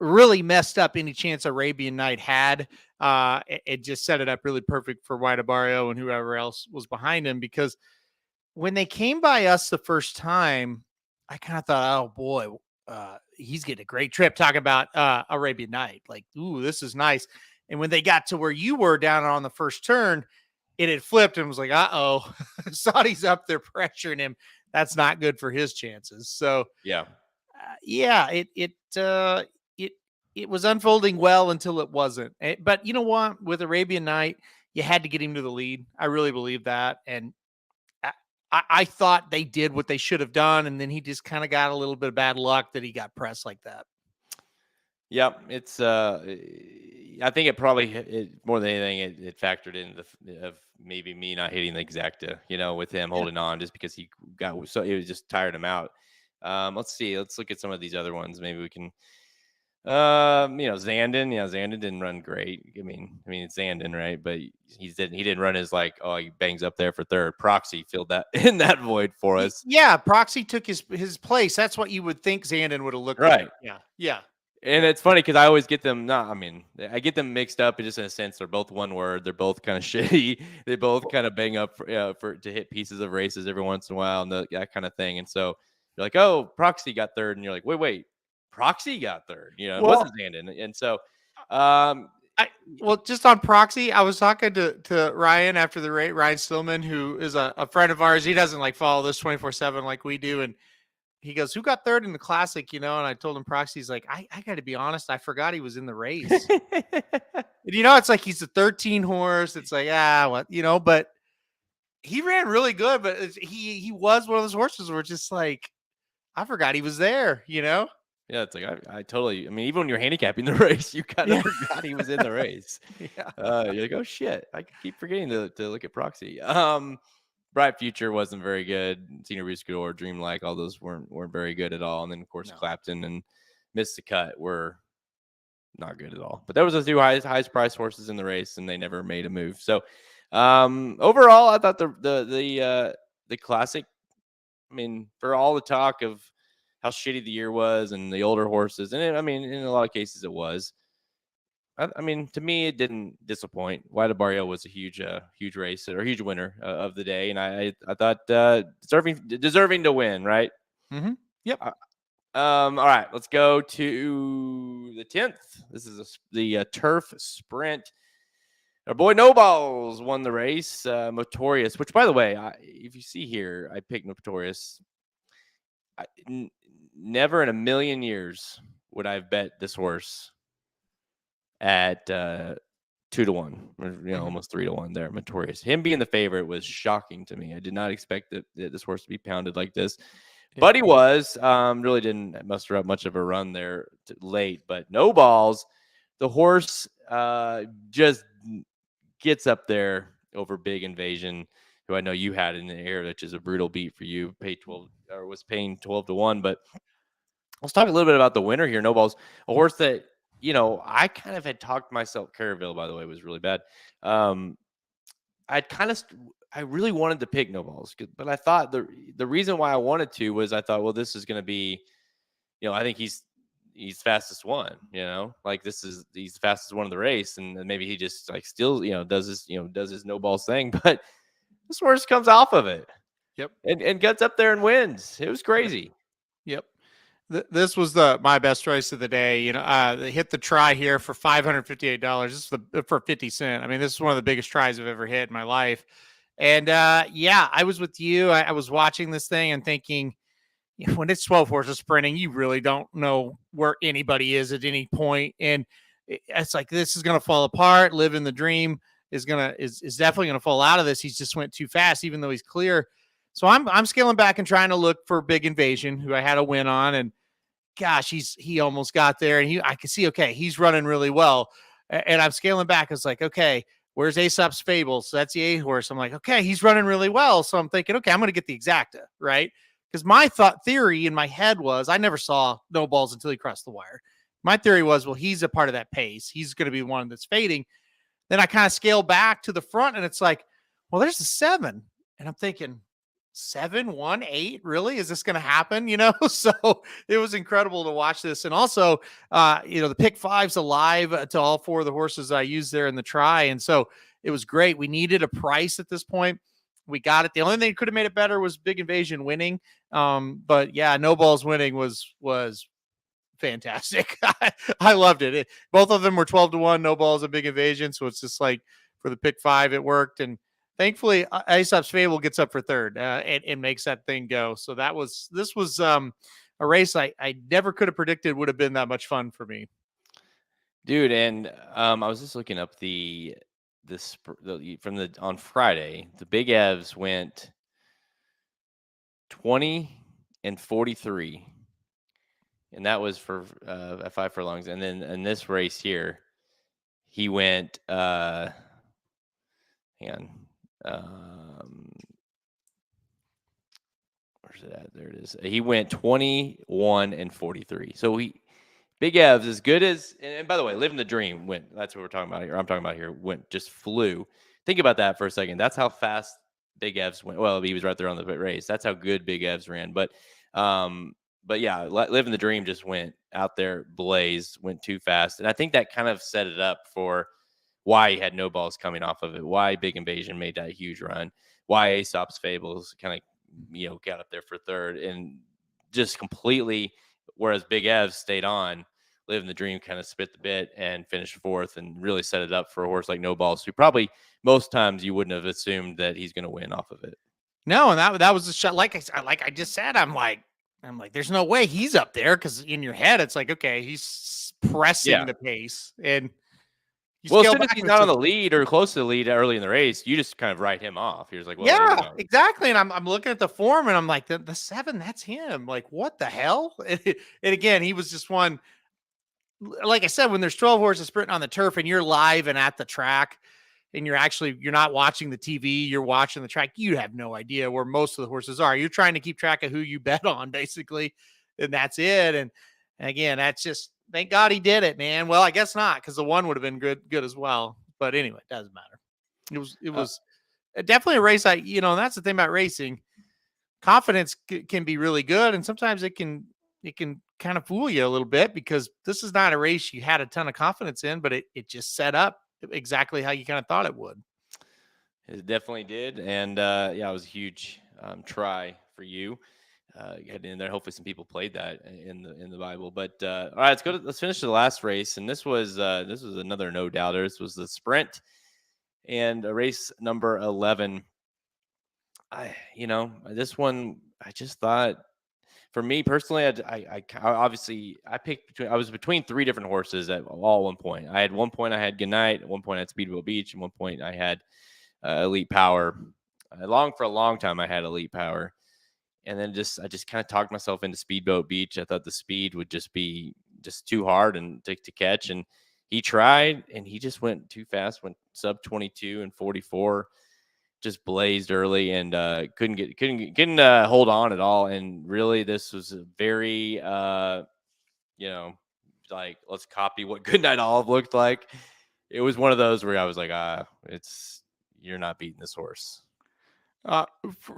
really messed up any chance Arabian Night had. It just set it up really perfect for White Barrio and whoever else was behind him, because when they came by us the first time, I kind of thought, oh boy, he's getting a great trip, talking about Arabian Night. Like, ooh, this is nice. And when they got to where you were down on the first turn, it had flipped and was like, uh-oh, Saudi's up there pressuring him. That's not good for his chances. So it was unfolding well until it wasn't. But you know what? With Arabian Night, you had to get him to the lead. I really believe that. And I thought they did what they should have done, and then he just kind of got a little bit of bad luck that he got pressed like that. Yep, it's I think it probably more than anything it factored in of maybe me not hitting the exacta, with him holding on just because he got so it was just tired him out. Let's see, let's look at some of these other ones. Maybe we can. Zandon, Zandon didn't run great. I mean, it's Zandon, right? But he didn't run his he bangs up there for third. Proxy filled that in that void for us. Yeah, Proxy took his place. That's what you would think Zandon would have looked right. Like. Yeah. And it's funny because I always get them. I get them mixed up. Just in a sense, they're both one word. They're both kind of shitty. They both kind of bang up for to hit pieces of races every once in a while and that kind of thing. And so you're like, oh, Proxy got third, and you're like, wait, Proxy got third. It wasn't Zandon. And so, just on Proxy, I was talking to Ryan after the race. Ryan Stillman, who is a friend of ours. He doesn't follow this 24/7 like we do, and he goes, "Who got third in the classic?" And I told him Proxy's like, I got to be honest, I forgot he was in the race. And, it's like he's a 13 horse. It's like, but he ran really good. But he was one of those horses where it's just like, I forgot he was there. Yeah, it's like I totally. Even when you're handicapping the race, you kind of forgot he was in the race. You're like, oh shit, I keep forgetting to look at Proxy. Bright Future wasn't very good. Senior Buscador, Dreamlike, all those weren't very good at all. And then of course Clapton and Missed the Cut were not good at all. But that was the two highest priced horses in the race, and they never made a move. So overall, I thought the classic. For all the talk of how shitty the year was and the older horses, and in a lot of cases it was. To me, it didn't disappoint. Wide Barrio was a huge race or huge winner of the day, and I thought deserving to win, right? Mm-hmm. Yep. All right, let's go to the 10th. This is the Turf Sprint. Our boy No Balls won the race. Motorious, which by the way, if you see here, I picked Motorious. Never in a million years would I have bet this horse at 2-1, almost 3-1 there. Motorious. Him being the favorite was shocking to me. I did not expect that this horse to be pounded like this, but he was. Really didn't muster up much of a run there late. But No Balls, the horse just gets up there over Big Invasion, who I know you had in the air, which is a brutal beat for you. Was paying 12-1, but let's talk a little bit about the winner here. No Balls, a horse that I kind of had talked myself. Caraville, by the way, was really bad. I really wanted to pick No Balls, but I thought the reason why I wanted to was I thought, well, this is going to be, I think he's fastest one. He's the fastest one of the race, and maybe he just still does his No Balls thing, but this horse comes off of it. Yep, and gets up there and wins. It was crazy. Yep. This was my best choice of the day. They hit the try here for $558. This is for 50 cents. This is one of the biggest tries I've ever hit in my life. And I was with you. I was watching this thing and thinking, when it's 12 horses sprinting, you really don't know where anybody is at any point. And it's like, this is going to fall apart. Living the Dream is definitely going to fall out of this. He's just went too fast, even though he's clear. So I'm scaling back and trying to look for Big Invasion, who I had a win on, and gosh, he almost got there, and I can see, okay, he's running really well, and I'm scaling back. It's like, okay, where's Aesop's Fable? So that's the 8 horse. I'm like, okay, he's running really well. So I'm thinking, okay, I'm going to get the exacta, right? Because my theory in my head was, I never saw No Balls until he crossed the wire. My theory was, well, he's a part of that pace. He's going to be one that's fading. Then I kind of scale back to the front, and it's like, well, there's a 7, and I'm thinking, 7, 1, 8, really? Is this going to happen? So it was incredible to watch this. And also, the pick 5's alive to all 4 of the horses I used there in the try. And so it was great. We needed a price at this point. We got it. The only thing that could have made it better was Big Invasion winning. But yeah, No Balls winning was fantastic. I loved it. Both of them were 12-1, No Balls and Big Invasion. So it's just like for the pick 5, it worked. And thankfully, Aesop's Fable gets up for third and makes that thing go. So this was a race I never could have predicted would have been that much fun for me, dude. And I was just looking up on Friday, the Big Evs went 20-43, and that was for at 5 furlongs. And then in this race here, he went. Hang on. Where's it at? There it is. He went 21-43. So Big Ev's as good as. And by the way, Living the Dream went. That's what we're talking about here. I'm talking about here. Just flew. Think about that for a second. That's how fast Big Ev's went. Well, he was right there on the race. That's how good Big Ev's ran. But yeah, Living the Dream just went out there, blazed, went too fast, and I think that kind of set it up for why he had no balls coming off of it. Why Big Invasion made that huge run. Why Aesop's Fables kind of got up there for third, and just completely. Whereas Big Ev stayed on. Living the Dream kind of spit the bit and finished fourth, and really set it up for a horse like No Balls, who probably most times you wouldn't have assumed that he's going to win off of it. No, and that was a shot. Like I just said, I'm like, there's no way he's up there, because in your head it's like, okay, he's pressing the pace, and as soon as he's not on the lead or close to the lead early in the race, you just kind of write him off. You're just like, well, yeah, exactly. And I'm looking at the form, and I'm like, the 7, that's him. Like, what the hell? And again, he was just one. Like I said, when there's 12 horses sprinting on the turf, and you're live and at the track, and you're not watching the TV, you're watching the track, you have no idea where most of the horses are. You're trying to keep track of who you bet on, basically, and that's it. And again, that's just, thank God he did it, man. Well, I guess not, because the one would have been good as well. But anyway, it doesn't matter. It was definitely a race. And that's the thing about racing. Confidence can be really good, and sometimes it can kind of fool you a little bit, because this is not a race you had a ton of confidence in, but it just set up exactly how you kind of thought it would. It definitely did. And it was a huge try for you. Getting in there. Hopefully some people played that in the Bible. But all right, let's finish the last race. And this was another no doubter. This was the sprint, and race number 11. This one, I just thought, for me personally, I obviously I was between 3 different horses at one point. At one point I had Goodnight, at one point I had Speedwell Beach, at one point I had Elite Power. For a long time I had Elite Power, and then I just kind of talked myself into Speedboat Beach. I thought the speed would just be too hard and to catch, and he tried, and he just went too fast. Went sub 22 and 44. Just blazed early, and couldn't hold on at all. And really, this was a very like, let's copy what Goodnight Olive looked like. It was one of those where I was like, you're not beating this horse.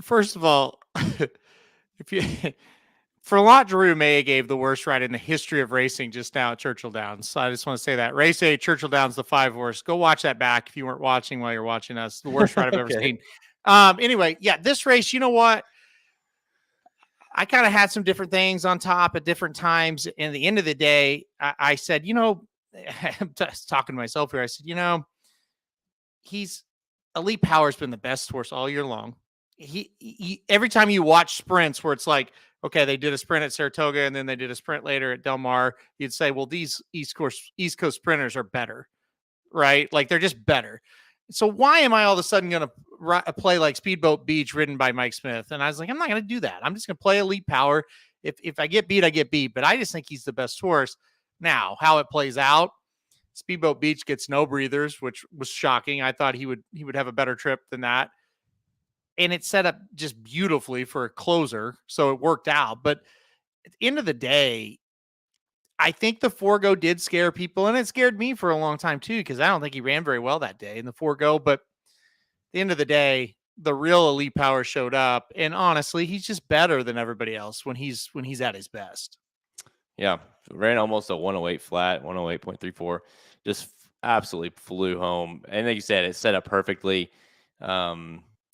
First of all, Ferlat Drew May gave the worst ride in the history of racing just now at Churchill Downs. So I just want to say that. Race 8, Churchill Downs, the 5 horse. Go watch that back if you weren't watching while you're watching us. The worst ride I've ever seen. Anyway, this race, you know what? I kind of had some different things on top at different times. And at the end of the day, I said, I'm just talking to myself here. I said, he's Elite Power's been the best horse all year long. He every time you watch sprints where it's like, okay, they did a sprint at Saratoga and then they did a sprint later at Del Mar, you'd say, well, these East Coast sprinters are better, right? Like, they're just better. So why am I all of a sudden going to play like Speedboat Beach ridden by Mike Smith? And I was like, I'm not going to do that. I'm just going to play Elite Power. If I get beat, I get beat. But I just think he's the best horse. Now, how it plays out, Speedboat Beach gets no breathers, which was shocking. I thought he would have a better trip than that. And it's set up just beautifully for a closer, so it worked out. But at the end of the day, I think the Forego did scare people, and it scared me for a long time too, because I don't think he ran very well that day in the Forego. But at the end of the day, the real Elite Power showed up, and honestly, he's just better than everybody else when he's at his best. Yeah, ran almost a 108 flat, 108.34, just absolutely flew home. And like you said, it set up perfectly.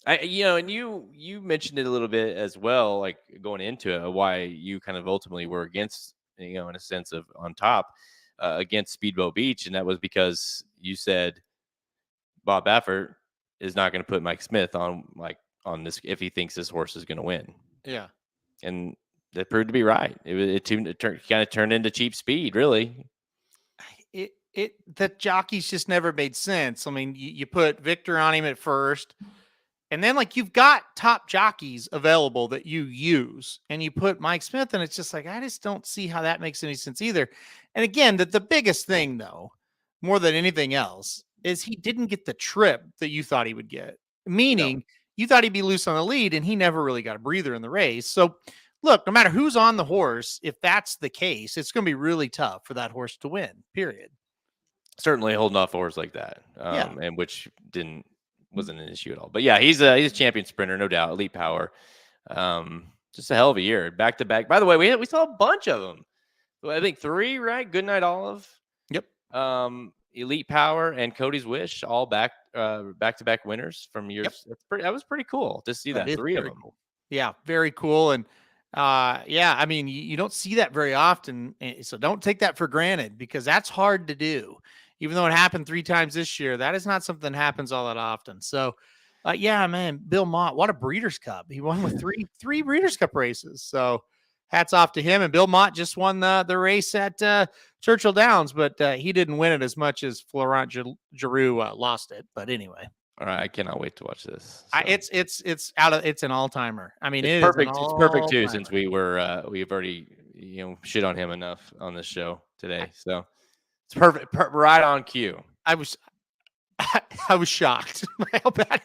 And you mentioned it a little bit as well, like going into it, why you kind of ultimately were against, in a sense of on top against Speedboat Beach. And that was because you said Bob Baffert is not going to put Mike Smith on this if he thinks this horse is going to win. Yeah. And that proved to be right. It kind of turned into cheap speed, really. The jockeys just never made sense. I mean, you put Victor on him at first, And then like you've got top jockeys available that you use, and you put Mike Smith, and it's just like, I just don't see how that makes any sense either. And again, the biggest thing though, more than anything else, is he didn't get the trip that you thought he would get. Meaning you thought he'd be loose on the lead, and he never really got a breather in the race. So look, no matter who's on the horse, if that's the case, it's going to be really tough for that horse to win, period. Certainly holding off a horse like that. Yeah. And which wasn't an issue at all. But yeah, he's a champion sprinter, no doubt. Elite power. Just a hell of a year. Back to back. By the way, we saw a bunch of them. I think 3, right? Goodnight Olive. Yep. Elite Power and Cody's Wish, all back to back winners from years. Yep. That was pretty cool to see that 3 of them. Cool. Yeah, very cool. And yeah, I mean, you don't see that very often, so don't take that for granted, because that's hard to do. Even though it happened 3 times this year, that is not something that happens all that often. So, yeah, man, Bill Mott, what a Breeders' Cup. He won with three Breeders' Cup races. So hats off to him. And Bill Mott just won the race at Churchill Downs, but he didn't win it as much as Florent Giroux lost it. But anyway. All right, I cannot wait to watch this. So. It's an all-timer. I mean, it's perfect. It's perfect too, since we've already shit on him enough on this show today. So it's perfect, right on cue. I was shocked how bad.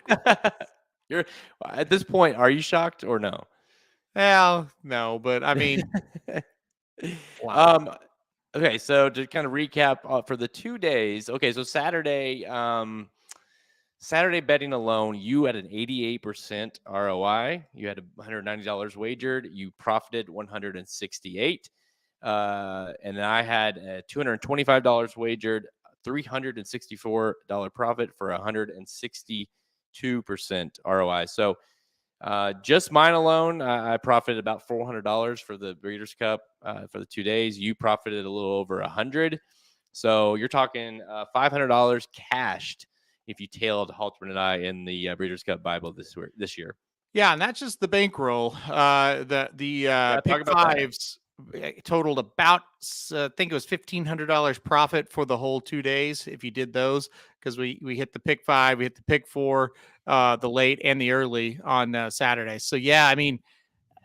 You're at this point. Are you shocked or no? Well, no, but I mean, wow. Okay, so to kind of recap for the 2 days. Okay, so Saturday betting alone, you had an 88% ROI. You had $190 wagered. You profited $168. And then I had $225 wagered, $364 profit for 162% ROI. So just mine alone, I profited about $400 for the Breeders' Cup for the 2 days. You profited a little over $100. So you're talking $500 cashed if you tailed Halterman and I in the Breeders' Cup Bible this year. Yeah, and that's just the bankroll. The pick fives totaled about, I think it was $1,500 profit for the whole 2 days if you did those, because we hit the pick 5, we hit the pick 4, the late and the early on Saturday. So yeah, I mean,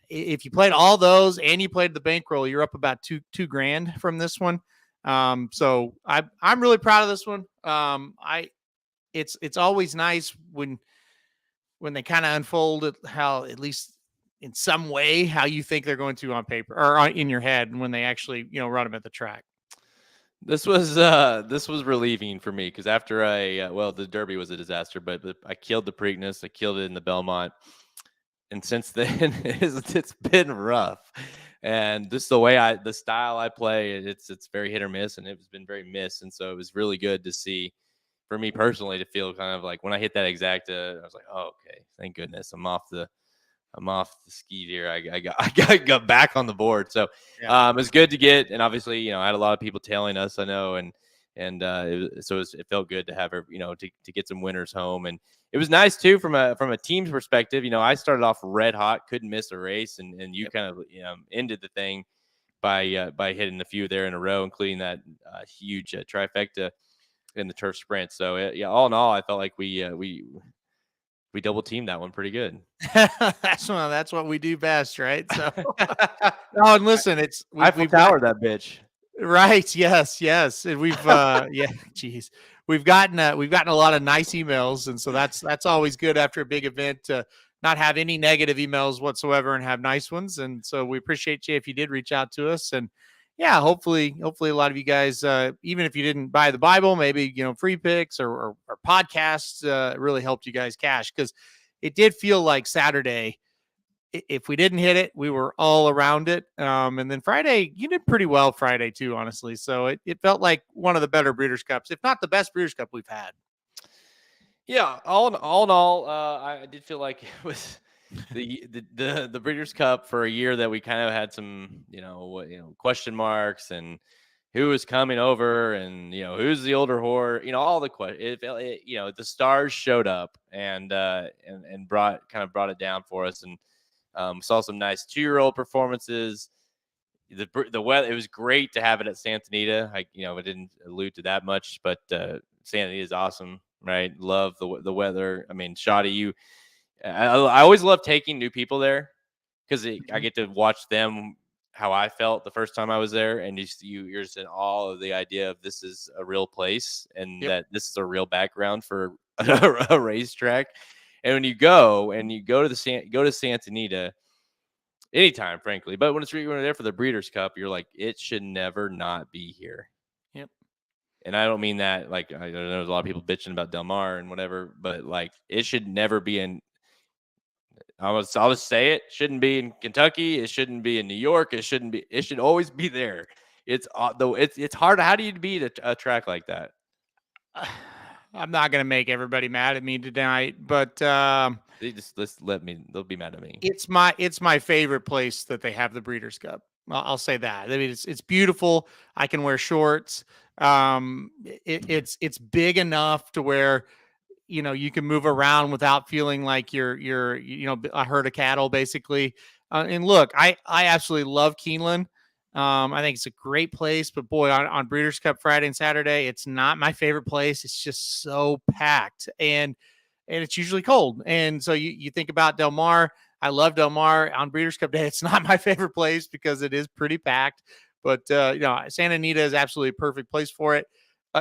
if you played all those and you played the bankroll, you're up about two grand from this one. So I'm really proud of this one. It's always nice when they kind of unfold it, how at least in some way how you think they're going to on paper or in your head, and when they actually run them at the track. This was relieving for me, because after the Derby was a disaster, but I killed the Preakness, I killed it in the Belmont, and since then it's been rough. And this is the style I play. It's very hit or miss, and it's been very miss. And so it was really good to see, for me personally, to feel kind of like when I hit that exacta, I was like, oh, okay, thank goodness, I'm off the skis here. I got back on the board. So it was good to get, and obviously, I had a lot of people tailing us, I know, and it felt good to have her, to get some winners home. And it was nice too from a team's perspective. I started off red hot, couldn't miss a race, and you kind of ended the thing by hitting a few there in a row, including that huge trifecta in the turf sprint. So all in all, I felt like we double teamed that one pretty good. That's what we do best, right? So, no, and listen, we've powered that bitch, right? Yes, and we've we've gotten a lot of nice emails, and so that's always good after a big event to not have any negative emails whatsoever and have nice ones. And so we appreciate you if you did reach out to us. And yeah, hopefully a lot of you guys, even if you didn't buy the Bible, maybe, free picks or podcasts really helped you guys cash, because it did feel like Saturday, if we didn't hit it, we were all around it. And then Friday, you did pretty well Friday too, honestly. So it felt like one of the better Breeders' Cups, if not the best Breeders' Cup we've had. Yeah, all in all, I did feel like it was the Breeders' Cup for a year that we kind of had some, question marks, and who was coming over, and who's the older horse, all the questions. The stars showed up and brought it down for us, and saw some nice 2-year-old performances. The weather, it was great to have it at Santa Anita. I didn't allude to that much, but Santa Anita is awesome, right? Love the weather. I mean, Shotty, I always love taking new people there because I get to watch them how I felt the first time I was there, and you're just in awe of the idea of this is a real place and Yep. that this is a real background for a racetrack. And when you go to Santa Anita anytime, frankly, but when you're there for the Breeders' Cup, you're like, it should never not be here. Yep. And I don't mean that like I know there's a lot of people bitching about Del Mar and whatever, but like it should never be in. I'll just say it. Shouldn't be in Kentucky. It shouldn't be in New York. It shouldn't be. It should always be there. It's though. It's hard. How do you beat a track like that? I'm not going to make everybody mad at me tonight, but They just let me. They'll be mad at me. it's my favorite place that they have the Breeders' Cup. I'll say that. I mean, it's beautiful. I can wear shorts. It's big enough to where you can move around without feeling like you're a herd of cattle, basically. And look, I absolutely love Keeneland. I think it's a great place, but boy, on Breeders' Cup Friday and Saturday, it's not my favorite place. It's just so packed and it's usually cold. And so you think about Del Mar. I love Del Mar on Breeders' Cup Day. It's not my favorite place because it is pretty packed, but Santa Anita is absolutely a perfect place for it.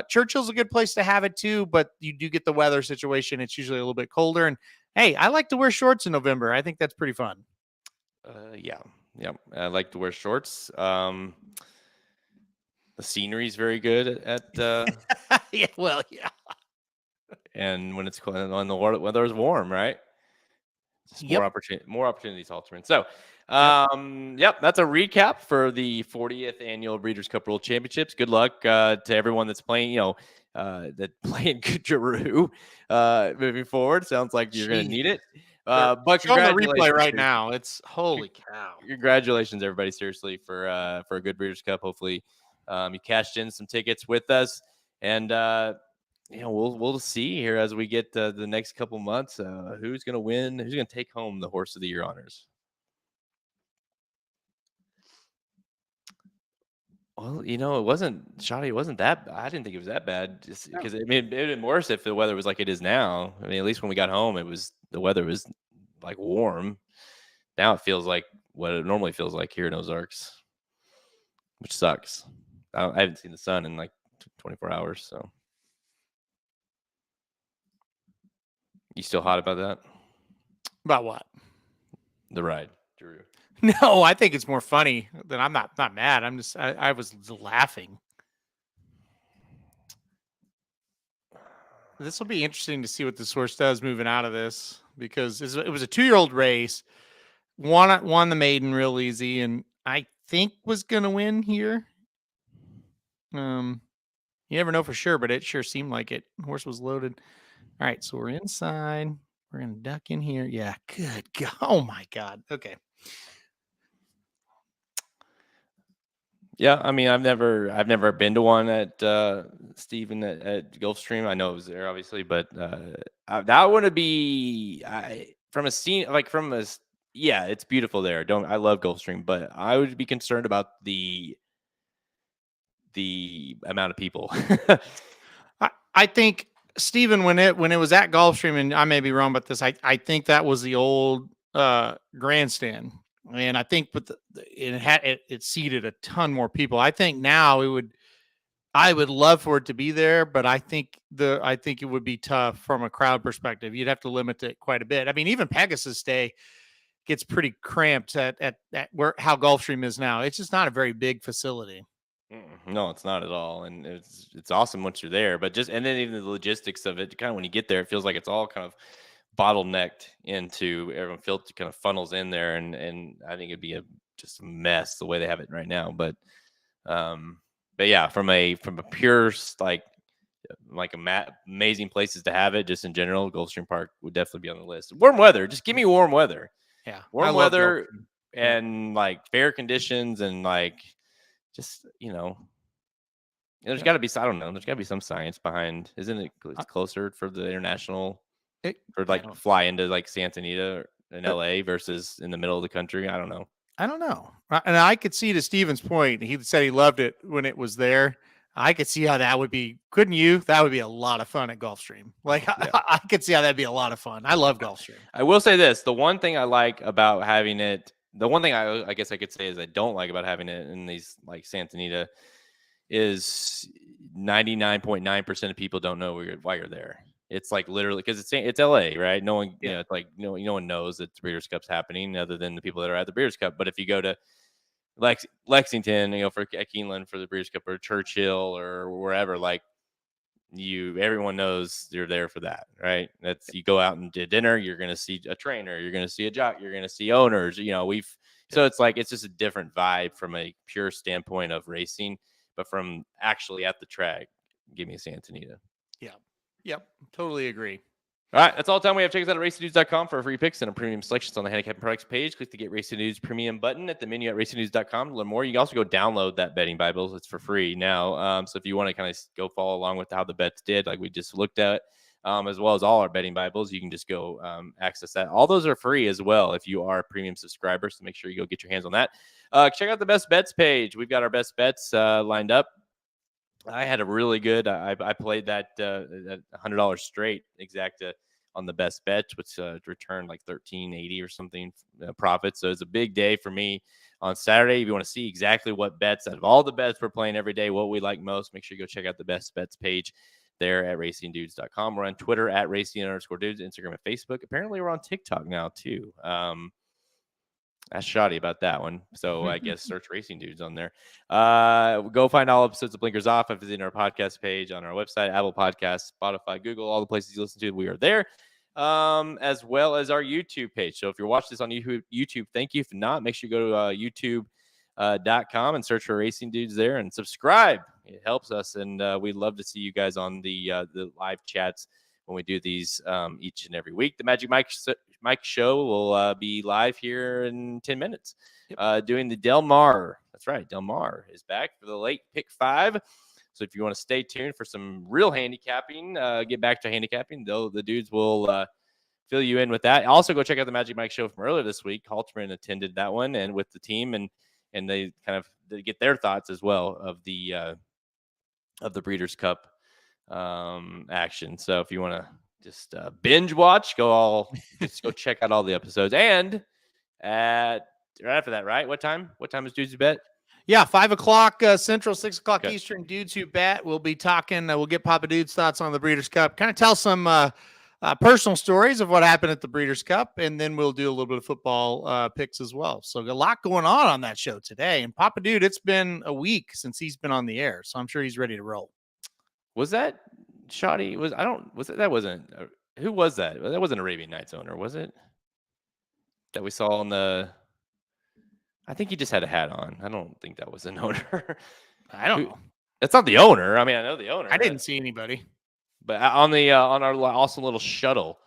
Churchill's a good place to have it too, but you do get the weather situation. It's usually a little bit colder. And hey, I like to wear shorts in November. I think that's pretty fun. Yeah. I like to wear shorts. The scenery is very good at. Yeah. Well, yeah. And when it's cold, when the weather is warm, right? Just more opportunities, Halterman. So, that's a recap for the 40th annual Breeders' Cup World Championships. Good luck to everyone that's playing. That playing Giroux moving forward. Sounds like you're going to need it. But congratulations, the replay right now. It's holy cow! Congratulations, everybody! Seriously, for a good Breeders' Cup. Hopefully, you cashed in some tickets with us, and we'll see here as we get the next couple months who's going to win, who's going to take home the Horse of the Year honors. Well, it wasn't Shoddy. It wasn't that. I didn't think it was that bad. Just because it would have been worse if the weather was like it is now. I mean, at least when we got home, the weather was like warm. Now it feels like what it normally feels like here in Ozarks, which sucks. I haven't seen the sun in like 24 hours. So, you still hot about that? About what? The ride, Drew. No, I think it's more funny than I'm not mad. I'm just I was laughing. This will be interesting to see what this horse does moving out of this because it was a 2-year-old race. Won the maiden real easy, and I think was gonna win here. You never know for sure, but it sure seemed like it. The horse was loaded. All right, so we're inside. We're gonna duck in here. Yeah, good God. Oh my God. Okay. Yeah, I mean, I've never been to one at Stephen at Gulfstream. I know it was there, obviously, but that wouldn't be from a scene like it's beautiful there. I love Gulfstream, but I would be concerned about the amount of people. I think Stephen, when it was at Gulfstream, and I may be wrong about this, I think that was the old grandstand. And I think it seated a ton more people. I think now I would love for it to be there, but I think it would be tough from a crowd perspective. You'd have to limit it quite a bit. I mean, even Pegasus Day gets pretty cramped at how Gulfstream is now. It's just not a very big facility. No, it's not at all, and it's awesome once you're there. But and then even the logistics of it, kind of when you get there, it feels like it's all kind of bottlenecked into everyone kind of funnels in there, and I think it'd be just a mess the way they have it right now. But yeah, from a pure amazing places to have it, just in general, Gulfstream Park would definitely be on the list. Warm weather, just give me warm weather. Yeah, warm weather and like fair conditions and like just there's got to be, I don't know, there's got to be some science behind. Isn't it closer for the international? Fly into like Santa Anita in LA versus in the middle of the country. I don't know. And I could see, to Steven's point, he said he loved it when it was there. I could see how that would be. Couldn't you? That would be a lot of fun at Gulfstream. Like Yeah. I could see how that'd be a lot of fun. I love Gulfstream. I will say this: the one thing I like about having it, the one thing I guess I could say is I don't like about having it in these like Santa Anita is 99.9% of people don't know why you're there. It's like literally because it's LA, right? No one, Yeah. it's like no one knows that the Breeders' Cup's happening other than the people that are at the Breeders' Cup. But if you go to Lexington, for Keeneland for the Breeders' Cup or Churchill or wherever, like everyone knows you're there for that, right? That's you go out and do dinner, you're going to see a trainer, you're going to see a jock, you're going to see owners. So it's like it's just a different vibe from a pure standpoint of racing, but from actually at the track, give me a Santa Anita. Yeah. Yep. Totally agree. All right, that's all the time we have. Check us out at racingnews.com for free picks and a premium selections on the handicapping products page. Click the Get Racing News premium button at the menu at racingnews.com to learn more. You can also go download that betting Bible. It's for free now. So if you want to kind of go follow along with how the bets did, like we just looked at, as well as all our betting Bibles, you can just go access that. All those are free as well if you are a premium subscriber. So make sure you go get your hands on that. Check out the best bets page. We've got our best bets lined up. I had a really good. I played that $100 straight exact on the best bets, which returned like $13.80 or something profit. So it's a big day for me on Saturday. If you want to see exactly what bets out of all the bets we're playing every day, what we like most, make sure you go check out the best bets page there at racingdudes.com. We're on Twitter at racing_dudes, Instagram and Facebook. Apparently we're on TikTok now too. Ask Shoddy about that one. So I guess search Racing Dudes on there. Go find all episodes of Blinkers Off if it's in our podcast page on our website, Apple Podcasts, Spotify, Google, all the places you listen to. We are there, as well as our YouTube page. So if you're watching this on YouTube, thank you. If not, make sure you go to youtube.com and search for Racing Dudes there and subscribe. It helps us, and we'd love to see you guys on the live chats when we do these each and every week. The Magic Mike show will be live here in 10 minutes. Doing the Del Mar. That's right. Del Mar is back for the late pick 5. So if you want to stay tuned for some real handicapping, get back to handicapping, though the dudes will fill you in with that. Also go check out the Magic Mike show from earlier this week. Halterman attended that one and with the team, and they kind of get their thoughts as well of the Breeders' Cup action. So if you want to just binge watch, go check out all the episodes. And right after that, right? What time is Dudes Who Bet? Yeah, 5:00 Central, 6:00 Eastern. Dudes Who Bet. We'll be talking. We'll get Papa Dude's thoughts on the Breeders' Cup. Kind of tell some personal stories of what happened at the Breeders' Cup, and then we'll do a little bit of football picks as well. So a lot going on that show today. And Papa Dude, it's been a week since he's been on the air, so I'm sure he's ready to roll. Was that Shoddy? Who was that? That wasn't Arabian Nights owner, was it? That we saw on the. I think he just had a hat on. I don't think that was an owner. I don't know. That's not the owner. I mean, I know the owner. I didn't see anybody. But on our awesome little shuttle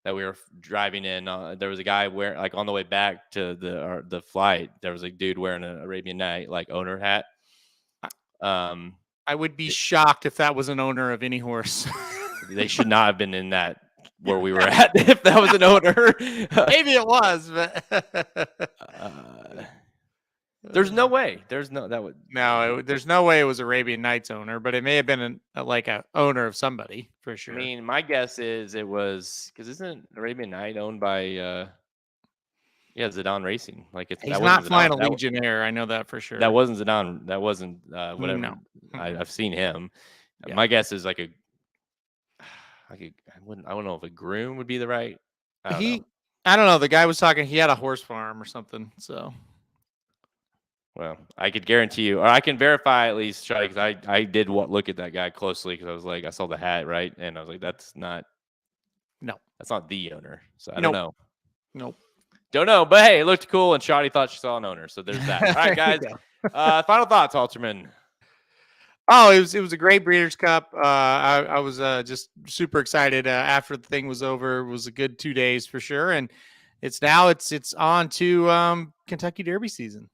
that we were driving in, there was a guy on the way back to the flight. There was a dude wearing an Arabian Night owner hat. I would be shocked if that was an owner of any horse. They should not have been in that where we were at if that was an owner. Maybe it was, but there's no way. There's no way it was Arabian Nights owner, but it may have been a owner of somebody for sure. I mean, my guess is it was because isn't Arabian Night owned by Zidane Racing? He's not flying a Legionnaire. I know that for sure. That wasn't Zidane. That wasn't whatever. No. I've seen him. Yeah. My guess is I don't know if a groom would be the right. I don't know. The guy was talking. He had a horse farm or something. So. Well, I could guarantee you, or I can verify at least, because I did look at that guy closely because I was like, I saw the hat, right? And I was like, that's not the owner. So I don't know. Nope. Don't know. But hey, it looked cool, and Shoddy thought she saw an owner. So there's that. All right, guys. Final thoughts, Halterman. Oh, it was a great Breeders' Cup. I was just super excited after the thing was over. It was a good 2 days for sure, and it's on to Kentucky Derby season.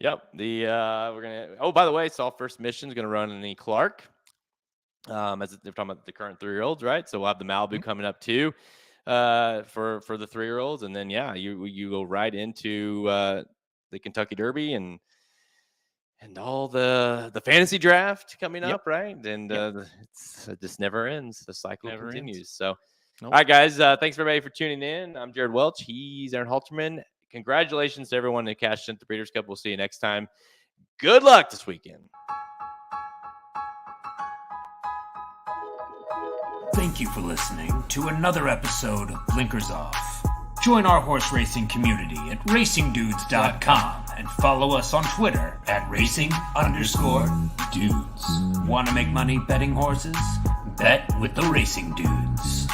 Yep. We're gonna. Oh, by the way, Soft First Mission is gonna run in the Clark. As they're talking about the current 3-year-olds, right? So we'll have the Malibu coming up too, for the 3-year-olds, and then you go right into the Kentucky Derby, and and all the fantasy draft coming Yep. up, right? And it just never ends. The cycle Never ends. continues. So, Nope. all right, guys. Thanks everybody for tuning in. I'm Jared Welch. He's Aaron Halterman. Congratulations to everyone that cashed in the Breeders' Cup. We'll see you next time. Good luck this weekend. Thank you for listening to another episode of Blinkers Off. Join our horse racing community at racingdudes.com and follow us on Twitter at racing_dudes. Want to make money betting horses? Bet with the Racing Dudes.